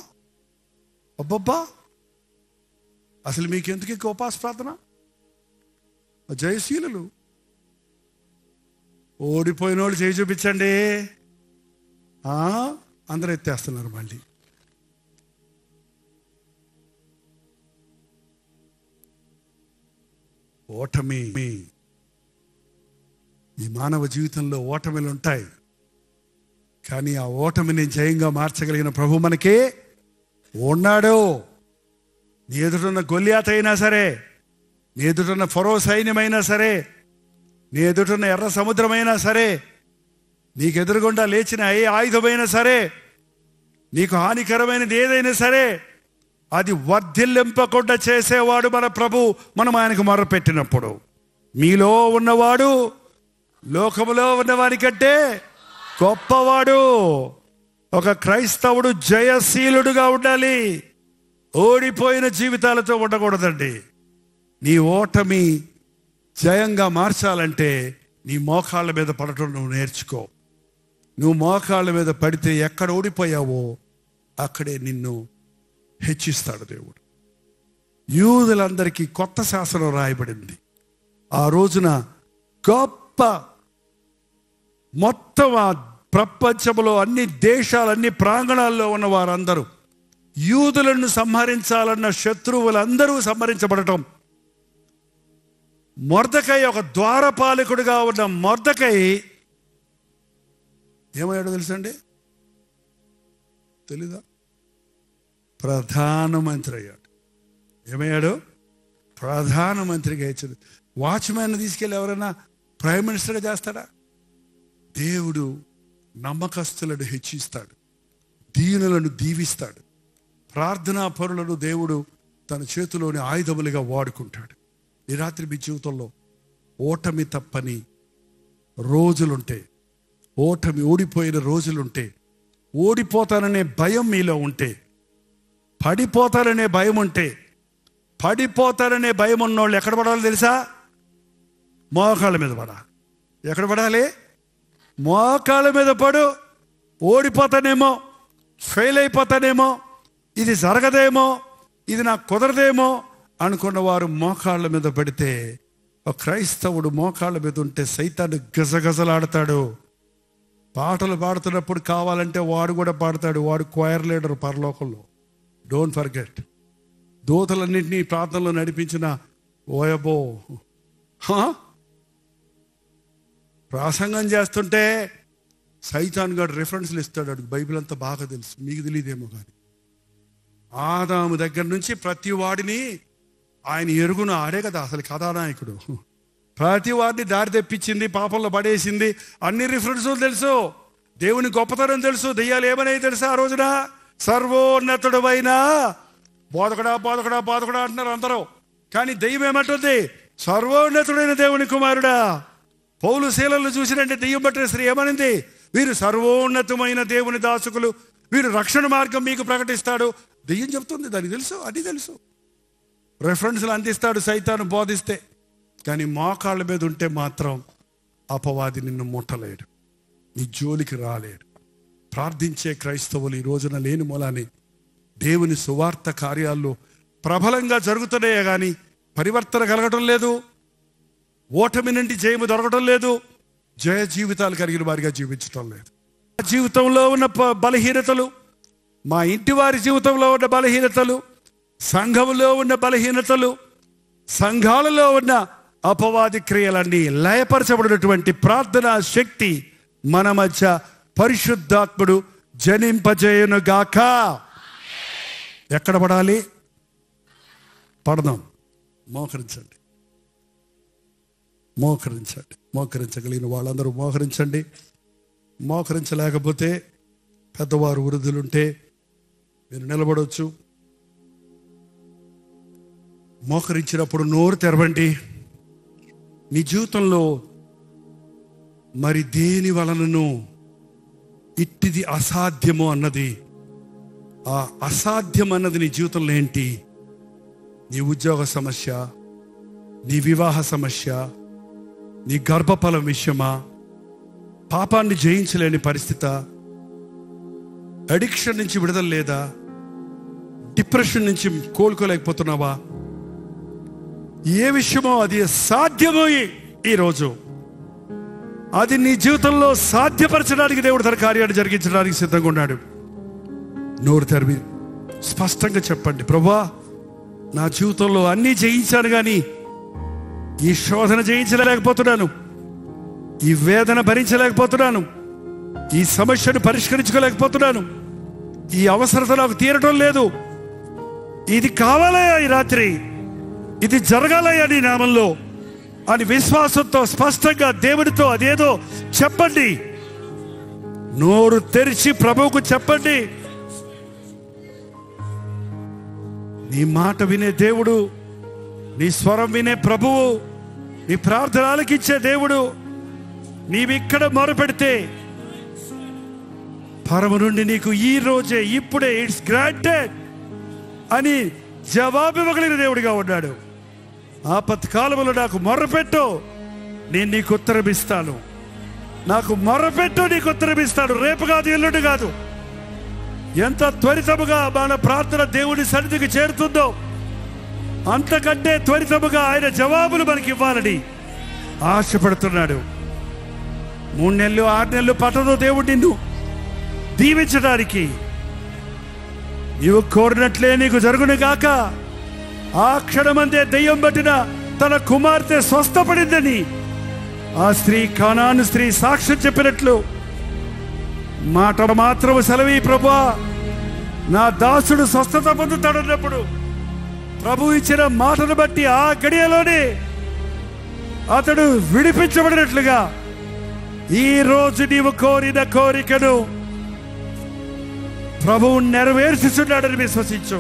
అబ్బబ్బా, అసలు మీకు ఎందుకు ఎక్కువ ఉపవాస ప్రార్థన? జయశీలులు ఓడిపోయిన వాళ్ళు చేయి చూపించండి. అందరూ ఎత్తేస్తున్నారు మళ్ళీ. ఓటమి, ఈ మానవ జీవితంలో ఓటమిలు ఉంటాయి, కానీ ఆ ఓటమిని జయంగా మార్చగలిగిన ప్రభు మనకి ఉన్నాడు. నీ ఎదురున్న గొల్యాత్ అయినా సరే, నీ ఎదురున్న ఫరో సైన్యమైనా సరే, నీ ఎదురున్న ఎర్ర సముద్రమైనా సరే, నీకు ఎదురుగుండా లేచిన ఏ ఆయుధమైనా సరే, నీకు హానికరమైనది ఏదైనా సరే, అది వర్ధిల్లింపకుండా చేసేవాడు మన ప్రభు. మనం ఆయనకు మొర్రపెట్టినప్పుడు, మీలో ఉన్నవాడు లోకములో ఉన్నవాని కంటే గొప్పవాడు. ఒక క్రైస్తవుడు జయశీలుడుగా ఉండాలి, ఓడిపోయిన జీవితాలతో ఉండకూడదండి. నీ ఓటమి జయంగా మార్చాలంటే నీ మోకాళ్ళ మీద పడటం నువ్వు నేర్చుకో. నువ్వు మోకాళ్ళ మీద పడితే ఎక్కడ ఓడిపోయావో అక్కడే నిన్ను హెచ్చిస్తాడు దేవుడు. యూదులందరికీ కొత్త శాసనం రాయబడింది. ఆ రోజున గొప్ప మొత్తం ఆ ప్రపంచంలో అన్ని దేశాలు, అన్ని ప్రాంగణాల్లో ఉన్న వారందరూ యూదులను సంహరించాలన్న శత్రువులందరూ సంహరించబడటం. మొర్దెకై ఒక ద్వారపాలకుడిగా ఉన్న మొర్దెకై ఏమయ్యాడో తెలుసండి? తెలీదా? ప్రధానమంత్రి అయ్యాడు. ఏమయ్యాడు? ప్రధానమంత్రిగా ఇచ్చాడు. వాచ్మ్యాన్ తీసుకెళ్ళి ఎవరైనా ప్రైమ్ మినిస్టర్గా చేస్తాడా? దేవుడు నమ్మకస్తులను హెచ్చిస్తాడు, దీనులను దీవిస్తాడు, ప్రార్థనా పరులను దేవుడు తన చేతిలోని ఆయుధములుగా వాడుకుంటాడు. ఈ రాత్రి మీ జీవితంలో ఓటమి తప్పని రోజులుంటే, ఓడిపోయిన రోజులుంటే, ఓడిపోతాననే భయం మీలో ఉంటే, పడిపోతాననే భయం ఉంటే, పడిపోతాననే భయం ఉన్నోళ్ళు ఎక్కడ పడాలో తెలుసా? మోకాళ్ళ మీద పడాలి. ఎక్కడ పడాలి? మోకాళ్ళ మీద పడు. ఓడిపోతానేమో, ఫెయిల్ అయిపోతానేమో, ఇది జరగదేమో, ఇది నాకు కుదరదేమో అనుకున్న వారు మోకాళ్ళ మీద పడితే, ఒక క్రైస్తవుడు మోకాళ్ళ మీద ఉంటే సైతాను గజగజలాడతాడు. పాటలు పాడుతున్నప్పుడు కావాలంటే వాడు కూడా పాడతాడు. వాడు క్వైర్ లీడర్ పరలోకంలో. Don't forget. దూతలన్నింటినీ ప్రార్థనలో నడిపించిన ఓయబో, ప్రసంగం చేస్తుంటే సైతాన్ గారు రిఫరెన్స్లు ఇస్తాడు. అడుగు బైబిల్ అంతా బాగా తెలుసు, మీకు తెలియదేమో కానీ. ఆదాము దగ్గర నుంచి ప్రతి వాడిని ఆయన ఎరుగున, ఆడే కదా అసలు కథానాయకుడు. ప్రతి వాడిని దారి తెప్పించింది, పాపంలో పడేసింది, అన్ని రిఫరెన్సులు తెలుసు, దేవుని గొప్పతనం తెలుసు. దెయ్యాలు ఏమనేవి తెలుసా? ఆ రోజున సర్వోన్నతుడు అయినా బోధకుడా బోధకుడా బోధకుడా అంటున్నారు అందరూ, కానీ దెయ్యం ఏమంటుంది? సర్వోన్నతుడైన దేవుని కుమారుడా. పౌలు శీలలు చూసినంటే దెయ్యం పట్టిన స్త్రీ ఏమనింది? వీరు సర్వోన్నతమైన దేవుని దాసుకులు, వీరు రక్షణ మార్గం మీకు ప్రకటిస్తాడు. దెయ్యం చెప్తుంది, దానికి తెలుసు, అది తెలుసు. రెఫరెన్స్లు అందిస్తాడు సైతాను బోధిస్తే. కానీ మోకాళ్ళ మీద ఉంటే మాత్రం అపవాది నిన్ను ముట్టలేడు, నీ జోలికి రాలేడు. ప్రార్థించే క్రైస్తవులు ఈ రోజున లేని మూలాన్ని దేవుని సువార్త కార్యాల్లో ప్రబలంగా జరుగుతున్నాయే కానీ పరివర్తన కలగటం లేదు. ఓటమి నుండి జయము దొరకటం లేదు. జయ జీవితాలు కలిగిన వారిగా జీవించటం లేదు. మా జీవితంలో ఉన్న బలహీనతలు, మా ఇంటి వారి జీవితంలో ఉన్న బలహీనతలు, సంఘంలో ఉన్న బలహీనతలు, సంఘాలలో ఉన్న అపవాది క్రియలన్నీ లయపరచబడినటువంటి ప్రార్థనా శక్తి మన మధ్య పరిశుద్ధాత్ముడు జనింపజేయును గాక. ఎక్కడ పడాలి? పడదాం. మోకరించండి, మోకరించండి. మోకరించగలిగిన వాళ్ళందరూ మోకరించండి. మోకరించలేకపోతే పెద్దవారు వృద్ధులుంటే మీరు నిలబడవచ్చు. మోకరించినప్పుడు నోరు తెరవండి. నీ జీవితంలో మరి దేని వలనను ఇట్టిది అసాధ్యము అన్నది, ఆ అసాధ్యం అన్నది నీ జీవితంలో ఏంటి? నీ ఉద్యోగ సమస్య, నీ వివాహ సమస్య, నీ గర్భఫలం విషయమా, పాపాన్ని జయించలేని పరిస్థితి, అడిక్షన్ నుంచి విడుదల లేదా, డిప్రెషన్ నుంచి కోలుకోలేకపోతున్నావా? ఏ విషయమో అది సాధ్యమో ఈరోజు అది నీ జీవితంలో సాధ్యపరచడానికి దేవుడు తన కార్యాన్ని జరిగించడానికి సిద్ధంగా ఉన్నాడు. నోరు తెరివి స్పష్టంగా చెప్పండి, ప్రభువా నా జీవితంలో అన్నీ జయించాను కానీ ఈ శోధన జయించలేకపోతున్నాను, ఈ వేదన భరించలేకపోతున్నాను, ఈ సమస్యను పరిష్కరించుకోలేకపోతున్నాను, ఈ అవసరత నాకు తీరటం లేదు. ఇది కావాలయ్యా, ఈ రాత్రి ఇది జరగాలయ్యా నీ నామంలో అని విశ్వాసంతో స్పష్టంగా దేవుడితో అదేదో చెప్పండి. నోరు తెరిచి ప్రభువుకు చెప్పండి. నీ మాట వినే దేవుడు, నీ స్వరం వినే ప్రభువు, నీ ప్రార్థన ఆలకించే దేవుడు. నీవిక్కడ మొరపెడితే పరము నుండి నీకు ఈ రోజే ఇప్పుడే ఇట్స్ గ్రాంటెడ్ అని జవాబు ఇవ్వగలిగిన దేవుడిగా ఉన్నాడు. ఆపత్కాలంలో నాకు మొర్రపెట్టు, నేను నీకు ఉత్తరమిస్తాను. నాకు మొర్రపెట్టు, నీకు ఉత్తరమిస్తాను. రేపు కాదు, ఎల్లుండి కాదు. ఎంత త్వరితముగా మన ప్రార్థన దేవుని సన్నిధికి చేరుతుందో అంతకంటే త్వరితముగా ఆయన జవాబులు మనకి ఇవ్వాలని ఆశపడుతున్నాడు. 3 నెలలు 6 నెలలు పట్టదు దేవుడు నిన్ను దీవించడానికి. నీవు కోరినట్లే నీకు జరుగును గాక. ఆ క్షణమందే దెయ్యం పట్టిన తన కుమార్తె స్వస్థపడిందని ఆ స్త్రీ, కానాను స్త్రీ సాక్ష్యం చెప్పినట్లు మాట మాత్రము సెలవి ప్రభువా, నా దాసుడు స్వస్థత పొందుతాడన్నప్పుడు ప్రభు ఇచ్చిన మాటను బట్టి ఆ గడియలోనే అతడు విడిపించబడినట్లుగా ఈ రోజు నీవు కోరిన కోరికను ప్రభువు నెరవేర్చుచున్నాడని విశ్వసించు.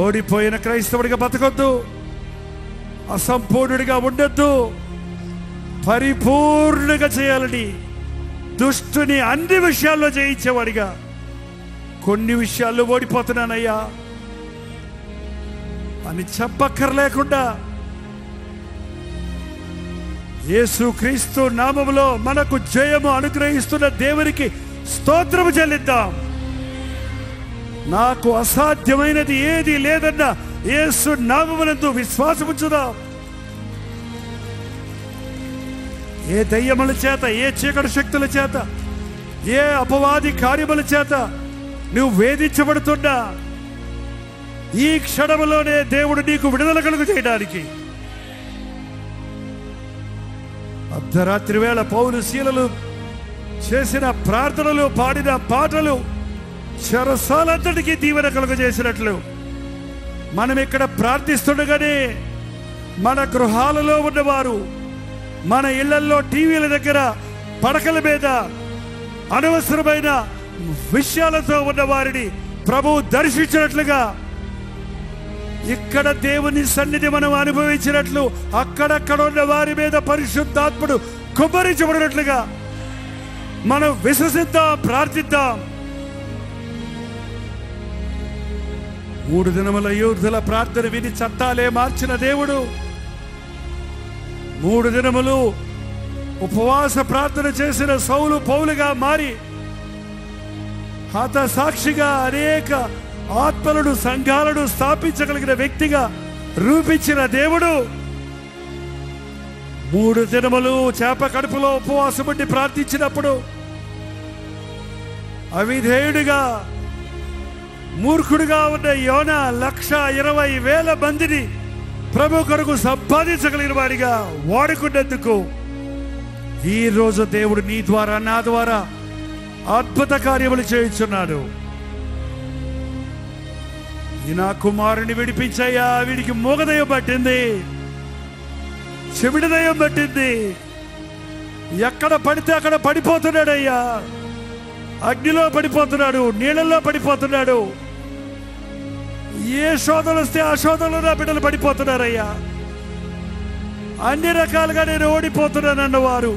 ఓడిపోయిన క్రైస్తవుడిగా బతకొద్దు, అసంపూర్ణుడిగా ఉండొద్దు. పరిపూర్ణంగా చేయాలని, దుష్టుని అన్ని విషయాల్లో జయించేవాడిగా. కొన్ని విషయాల్లో ఓడిపోతున్నానయ్యా అని చెప్పక్కర్లేకుండా యేసుక్రీస్తు నామములో మనకు జయము అనుగ్రహిస్తున్న దేవునికి స్తోత్రము చెల్లిద్దాం. నాకు అసాధ్యమైనది ఏది లేదన్న యేసు నామమునందు విశ్వాసముంచుదాం. ఏ దయ్యముల చేత, ఏ చీకటి శక్తుల చేత, ఏ అపవాది కార్యముల చేత నువ్వు వేధించబడుతున్నా ఈ క్షణములోనే దేవుడు నీకు విడుదల కలుగు చేయడానికి అర్ధరాత్రి వేళ పౌలు శీలలు చేసిన ప్రార్థనలు, పాడిన పాటలు చెరసాలంతటికీ దీవెన కలుగజేసినట్లు మనం ఇక్కడ ప్రార్థిస్తుండగానే మన గృహాలలో ఉన్నవారు, మన ఇళ్లలో టీవీల దగ్గర పడకల మీద అనవసరమైన విషయాలతో ఉన్న వారిని ప్రభువు దర్శించినట్లుగా ఇక్కడ దేవుని సన్నిధి మనం అనుభవించినట్లు అక్కడక్కడ ఉన్న వారి మీద పరిశుద్ధాత్ముడు కుమ్మరించబడినట్లుగా మనం విశ్వసిద్దాం, ప్రార్థిద్దాం. 3 దినముల యోధుల ప్రార్థన విని చట్టాలే మార్చిన దేవుడు 3 దినములు ఉపవాస ప్రార్థన చేసిన సౌలు పౌలుగా మారి హత సాక్షిగా అనేక ఆత్మలను సంఘాలను స్థాపించగలిగిన వ్యక్తిగా రూపించిన దేవుడు 3 దినములు చేప కడుపులో ఉపవాసం ఉండి ప్రార్థించినప్పుడు అవిధేయుడిగా మూర్ఖుడిగా ఉన్న యోనా 1,20,000 మందిని ప్రభు కొరకు సంపాదించగలిగిన వాడిగా వాడుకున్నందుకు ఈ రోజు దేవుడు నీ ద్వారా నా ద్వారా అద్భుత కార్యములు చేయించున్నాడు. ఈ నా కుమారుని విడిపించయ్యా, వీడికి మూగదయం పట్టింది, చెవిడిదయం పట్టింది, ఎక్కడ పడితే అక్కడ పడిపోతున్నాడయ్యా, అగ్నిలో పడిపోతున్నాడు, నీళ్ళల్లో పడిపోతున్నాడు, ఏ శోధనలు వస్తే ఆ శోధనలో నా బిడ్డలు పడిపోతున్నారయ్యా, అన్ని రకాలుగా నేను ఓడిపోతున్నానన్నవారు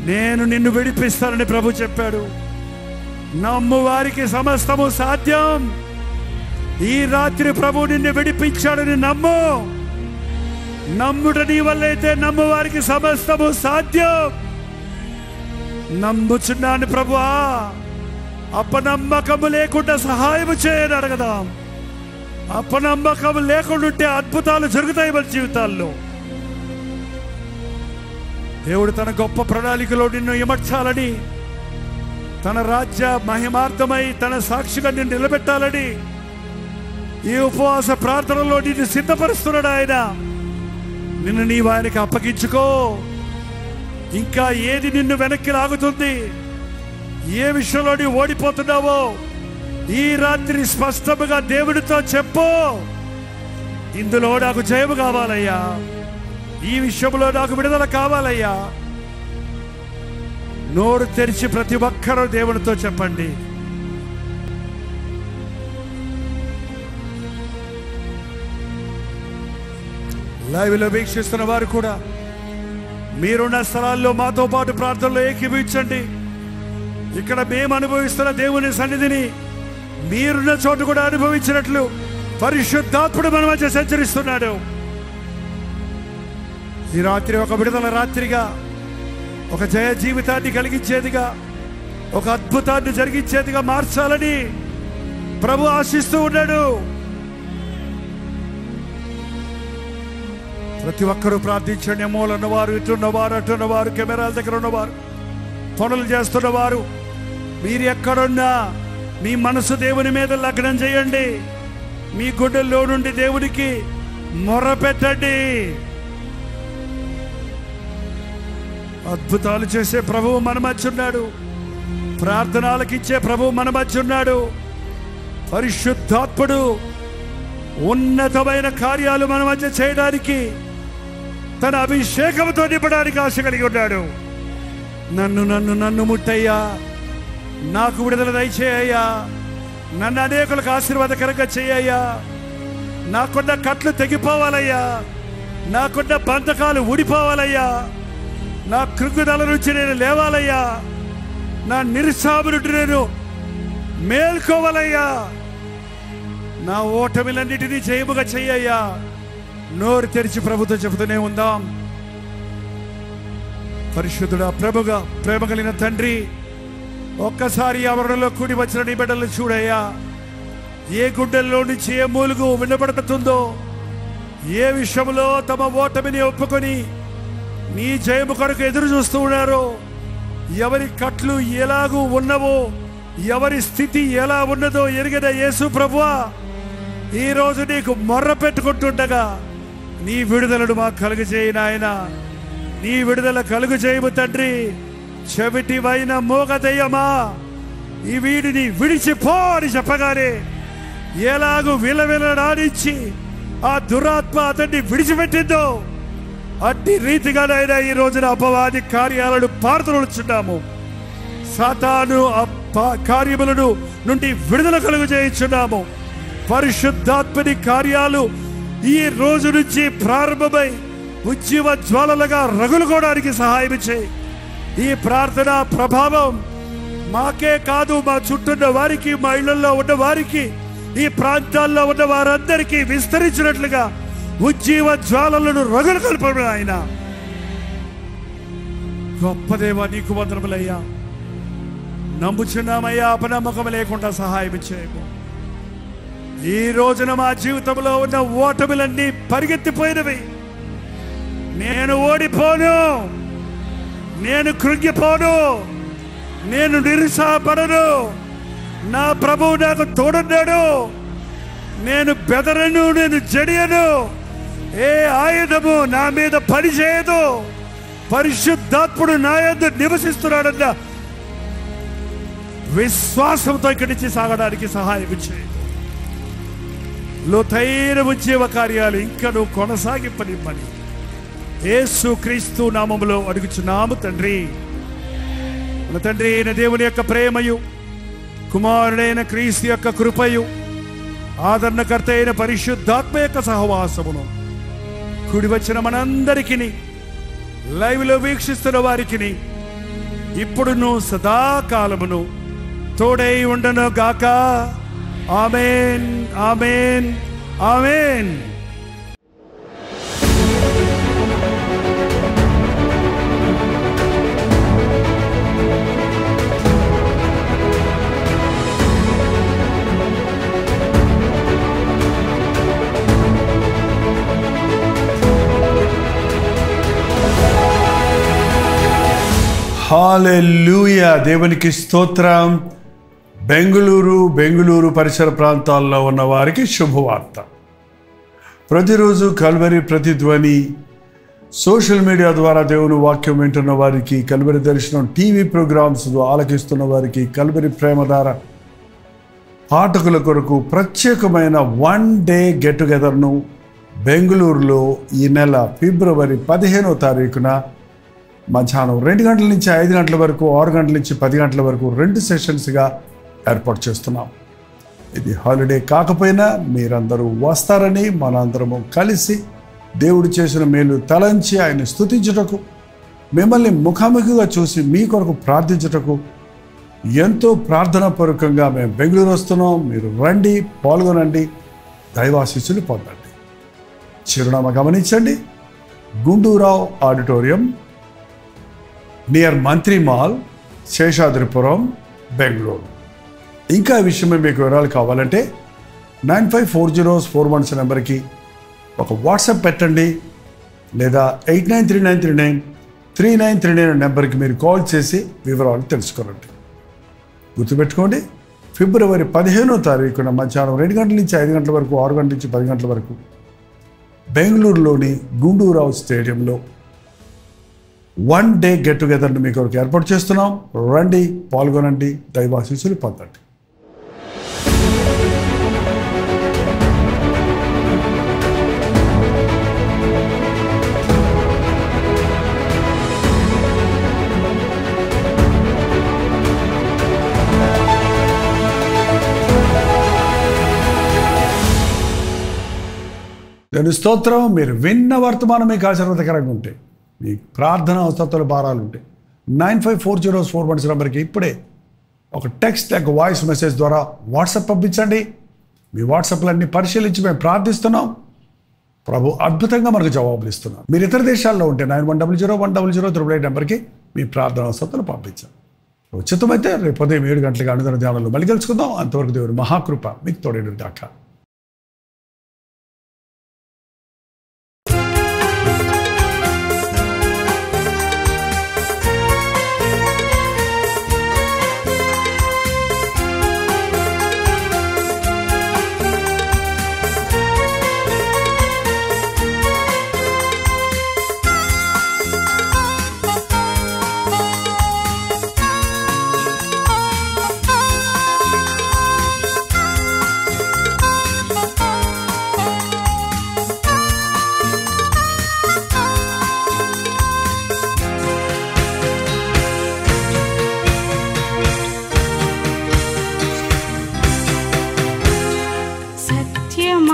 నేను నిన్ను విడిపిస్తానని ప్రభు చెప్పాడు. నమ్ము వారికి సమస్తము సాధ్యం. ఈ రాత్రి ప్రభు నిన్ను విడిపించాడని నమ్ము. నమ్ముట నీ వల్లైతే నమ్ము వారికి సమస్తము సాధ్యం. నమ్ముచున్నాను ప్రభువా, అపనమ్మకము లేకుండా సహాయం చేయని అడగదాం. అపనమ్మకం లేకుండా ఉంటే అద్భుతాలు జరుగుతాయి మన జీవితాల్లో. దేవుడు తన గొప్ప ప్రణాళికలో నిన్ను ఇమర్చాలని, తన రాజ్య మహిమార్థమై తన సాక్షిగా నిన్ను నిలబెట్టాలని ఈ ఉపవాస ప్రార్థనలో నిన్ను సిద్ధపరుస్తున్నాడు ఆయన. నిన్ను నీవు ఆయనకి అప్పగించుకో. ఇంకా ఏది నిన్ను వెనక్కి లాగుతుంది, ఏ విషయంలో నీవు ఓడిపోతున్నావో ఈ రాత్రి స్పష్టంగా దేవుడితో చెప్పు. ఇందులో నాకు జయము కావాలయ్యా, ఈ విషయంలో నాకు విడుదల కావాలయ్యా. నోరు తెరిచి ప్రతి ఒక్కరూ దేవుడితో చెప్పండి. లైవ్లో వీక్షిస్తున్న వారు కూడా మీరున్న స్థలాల్లో మాతో పాటు ప్రార్థనలో ఏకీభవించండి. ఇక్కడ మేము అనుభవిస్తున్న దేవుని సన్నిధిని మీరున్న చోటు కూడా అనుభవించినట్లు పరిశుద్ధాత్ముడు మన మధ్య సంచరిస్తున్నాడు. ఈ రాత్రి ఒక విడుదల రాత్రిగా, ఒక జయ జీవితాన్ని కలిగించేదిగా, ఒక అద్భుతాన్ని జరిగించేదిగా మార్చాలని ప్రభు ఆశిస్తూ ఉన్నాడు. ప్రతి ఒక్కరూ ప్రార్థించండి. మూలన్నవారు, ఇటున్నవారు, అటున్నవారు, కెమెరాల దగ్గర ఉన్నవారు, పనులు చేస్తున్నవారు, మీరు ఎక్కడున్నా మీ మనసు దేవుని మీద లగ్నం చేయండి. మీ గుండెల్లో నుండి దేవునికి మొర్రపెట్టండి. అద్భుతాలు చేసే ప్రభువు మన మధ్య ఉన్నాడు. ప్రార్థనలకు ఇచ్చే ప్రభువు మన మధ్య ఉన్నాడు. పరిశుద్ధాత్ముడు ఉన్నతమైన కార్యాలు మన మధ్య చేయడానికి, తన అభిషేకంతో నింపడానికి ఆశ కలిగి ఉన్నాడు. నన్ను నన్ను నన్ను ముట్టయ్యా, నాకు విడుదల దయచేయ్యా, నన్ను అనేకులకు ఆశీర్వాదకరంగా చేయ్యా, నాకున్న కట్లు తెగిపోవాలయ్యా, నాకున్న బంధకాలు ఊడిపోవాలయ్యా, నా కృంగుదల నుంచి నేను లేవాలయ్యా, నా నిరుత్సాహం నుండి నేను మేల్కోవాలయ్యా, నా ఓటమిలన్నిటినీ జయముగా చెయ్యయ్యా. నోరు తెరిచి ప్రభుతో చెబుతూనే ఉందాం. పరిశుద్ధుడా, ప్రభుగా ప్రేమ కలిగిన తండ్రి, ఒక్కసారి ఆవరణలో కూడి వచ్చిన నీ బిడ్డలను చూడయ్యా. ఏ గుండెల్లో నుంచి ఏ మూలుగు వినపడుతుందో, ఏ విషయంలో తమ ఓటమిని ఒప్పుకొని నీ జయము కొరకు ఎదురు చూస్తూ ఉన్నారో, ఎవరి కట్లు ఎలాగూ ఉన్నవో, ఎవరి స్థితి ఎలా ఉన్నదో ఎరిగిన యేసు ప్రభువా, ఈరోజు నీకు మొర్ర పెట్టుకుంటుండగా నీ విడుదలను మాకు కలుగజేయి నాయన. నీ విడుదల కలుగు చేయము తండ్రి. చెవిటివైన మోగదయ్యమా, ఈ వీడిని విడిచిపో అని చెప్పగానే ఎలాగూ విలవిలడానిచ్చి ఆ దురాత్మ అతన్ని విడిచిపెట్టిందో అట్టి రీతిగానైనా ఈ రోజున అపవాది కార్యాలను పారదోలుచున్నాము. సాతాను కార్యములను నుండి విడుదల కలుగు చేయించున్నాము. పరిశుద్ధాత్మని కార్యాలు ఈ రోజు నుంచి ప్రారంభమై ఉజ్జీవ జ్వాలలుగా రగులుకోవడానికి సహాయం చేయి. ఈ ప్రార్థన ప్రభావం మాకే కాదు, మా చుట్టూన్న వారికి, మా ఇళ్లలో ఉన్న వారికి, ఈ ప్రాంతాల్లో ఉన్న వారందరికీ విస్తరించినట్లుగా ఉజ్జీవ జ్వాలలను రగులు కల్పడం. ఆయన గొప్ప దేవా, నీకు వందనములయ్యా. నమ్ముచున్నామయ్యా, అపనమ్మకం లేకుండా సహాయం చేయము. ఈ రోజున మా జీవితంలో ఉన్న ఓటములన్నీ పరిగెత్తిపోయినవి. నేను ఓడిపోను, నేను కృంగిపోను, నేను నిరుత్సాహపడను. నా ప్రభువు నాకు తోడున్నాడు. నేను బెదరను, నేను జడియను. ఏ ఆయుధము నా మీద పనిచేయదు. పరిశుద్ధాత్ముడు నా యందు నివసిస్తున్నాడన్న విశ్వాసంతో ఇక్కడి నుంచి సాగడానికి సహాయం చేయి. లోతైన ఉజ్జీవ కార్యాలు ఇంకా నువ్వు కొనసాగింపనిమ్మని యేసు క్రీస్తు నామములో అడుగుచున్నాము తండ్రి. మన తండ్రి అయిన దేవుని యొక్క ప్రేమయు, కుమారుడైన క్రీస్తు యొక్క కృపయు, ఆదరణకర్త అయిన పరిశుద్ధాత్మ యొక్క సహవాసమును కూడి వచ్చిన మనందరికీ, లైవ్లో వీక్షిస్తున్న వారికి ఇప్పుడును సదాకాలమును తోడై ఉండను గాక. ఆమేన్, ఆమేన్, ఆమేన్. హల్లెలూయా, దేవునికి స్తోత్రం. బెంగుళూరు పరిసర ప్రాంతాల్లో ఉన్న వారికి శుభవార్త. ప్రతిరోజు కల్వరి ప్రతిధ్వని సోషల్ మీడియా ద్వారా దేవుని వాక్యం వింటున్న వారికి, కల్వరి దర్శనం టీవీ ప్రోగ్రామ్స్ ఆలకిస్తున్న వారికి, కల్వరి ప్రేమధార పాఠకుల కొరకు ప్రత్యేకమైన 1 డే గెట్ టుగెదర్ను బెంగళూరులో ఈ నెల ఫిబ్రవరి 15వ తారీఖున మధ్యాహ్నం 2 గంటల నుంచి 5 గంటల వరకు, 6 గంటల నుంచి 10 గంటల వరకు 2 సెషన్స్గా ఏర్పాటు చేస్తున్నాం. ఇది హాలిడే కాకపోయినా మీరందరూ వస్తారని, మనందరము కలిసి దేవుడు చేసిన మేలు తలంచి ఆయన స్తుతించుటకు, మిమ్మల్ని ముఖాముఖిగా చూసి మీ కొరకు ప్రార్థించుటకు ఎంతో ప్రార్థనాపూర్వకంగా మేము బెంగళూరు వస్తున్నాం. మీరు రండి, పాల్గొనండి, దైవాశీస్సులు పొందండి. చిరునామా గమనించండి: గుండూరావు ఆడిటోరియం, నియర్ మంత్రి మాల్, శేషాద్రిపురం, బెంగళూరు. ఇంకా ఈ విషయమే మీకు వివరాలు కావాలంటే 954041 నెంబర్కి ఒక వాట్సాప్ పెట్టండి, లేదా 89393939 నెంబర్కి మీరు కాల్ చేసి వివరాలు తెలుసుకోరండి. గుర్తుపెట్టుకోండి, ఫిబ్రవరి 15వ తారీఖున మధ్యాహ్నం 2 గంటల నుంచి 5 గంటల వరకు, 6 గంటల నుంచి 10 గంటల వరకు బెంగళూరులోని గుండూరావు స్టేడియంలో 1 డే గెట్ టుగెదర్ను మీ కొరకు ఏర్పాటు చేస్తున్నాం. రండి, పాల్గొనండి, దైవాశీస్సులు పొందండి. దేవుని స్తోత్రం. మీరు విన్న వర్తమానం మీకు ఆశీర్వాదకరంగా ఉంటే, మీ ప్రార్థన అవసరతలు భారాలు ఉంటాయి, 954041 నెంబర్కి ఇప్పుడే ఒక టెక్స్ట్ లేక వాయిస్ మెసేజ్ ద్వారా వాట్సాప్ పంపించండి. మీ వాట్సాప్లన్నీ పరిశీలించి మేము ప్రార్థిస్తున్నాం. ప్రభు అద్భుతంగా మనకు జవాబులు ఇస్తున్నాం. మీరు ఇతర దేశాల్లో ఉంటే 91001008 నెంబర్కి మీ ప్రార్థన అవసరతలు పంపించాం. ఉచితమైతే రేపు ఉదయం 7 గంటలకు అనుదిన ధ్యానంలో మళ్ళీ కలుసుకుందాం. అంతవరకు దేవుని మహాకృప మీకు తోడేడు దాకా.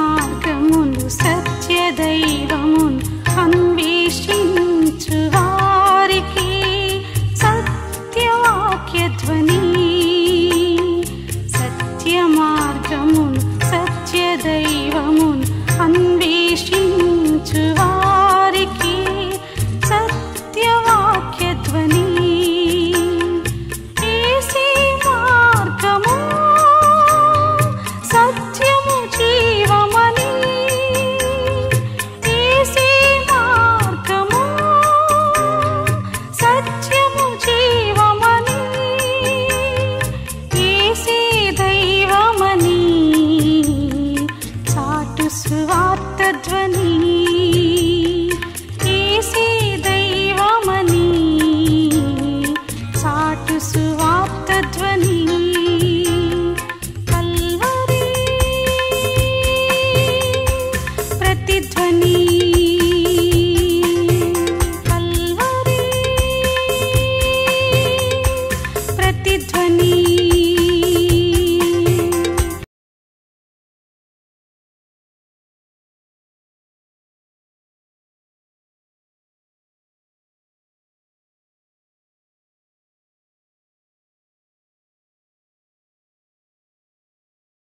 మార్గమును సత్య దైవమును అన్వేషించు వారికి సత్యవాక్య ధ్వని. సత్య మార్గమును సత్య దైవమును అన్వేషించు వారికి సత్యవాక్య ధ్వని. యేసే మార్గము సత్యము జీవమని. యేసే మార్గము సత్యము జీవమని. యేసే దైవమని చాటు సువార్త ధ్వని.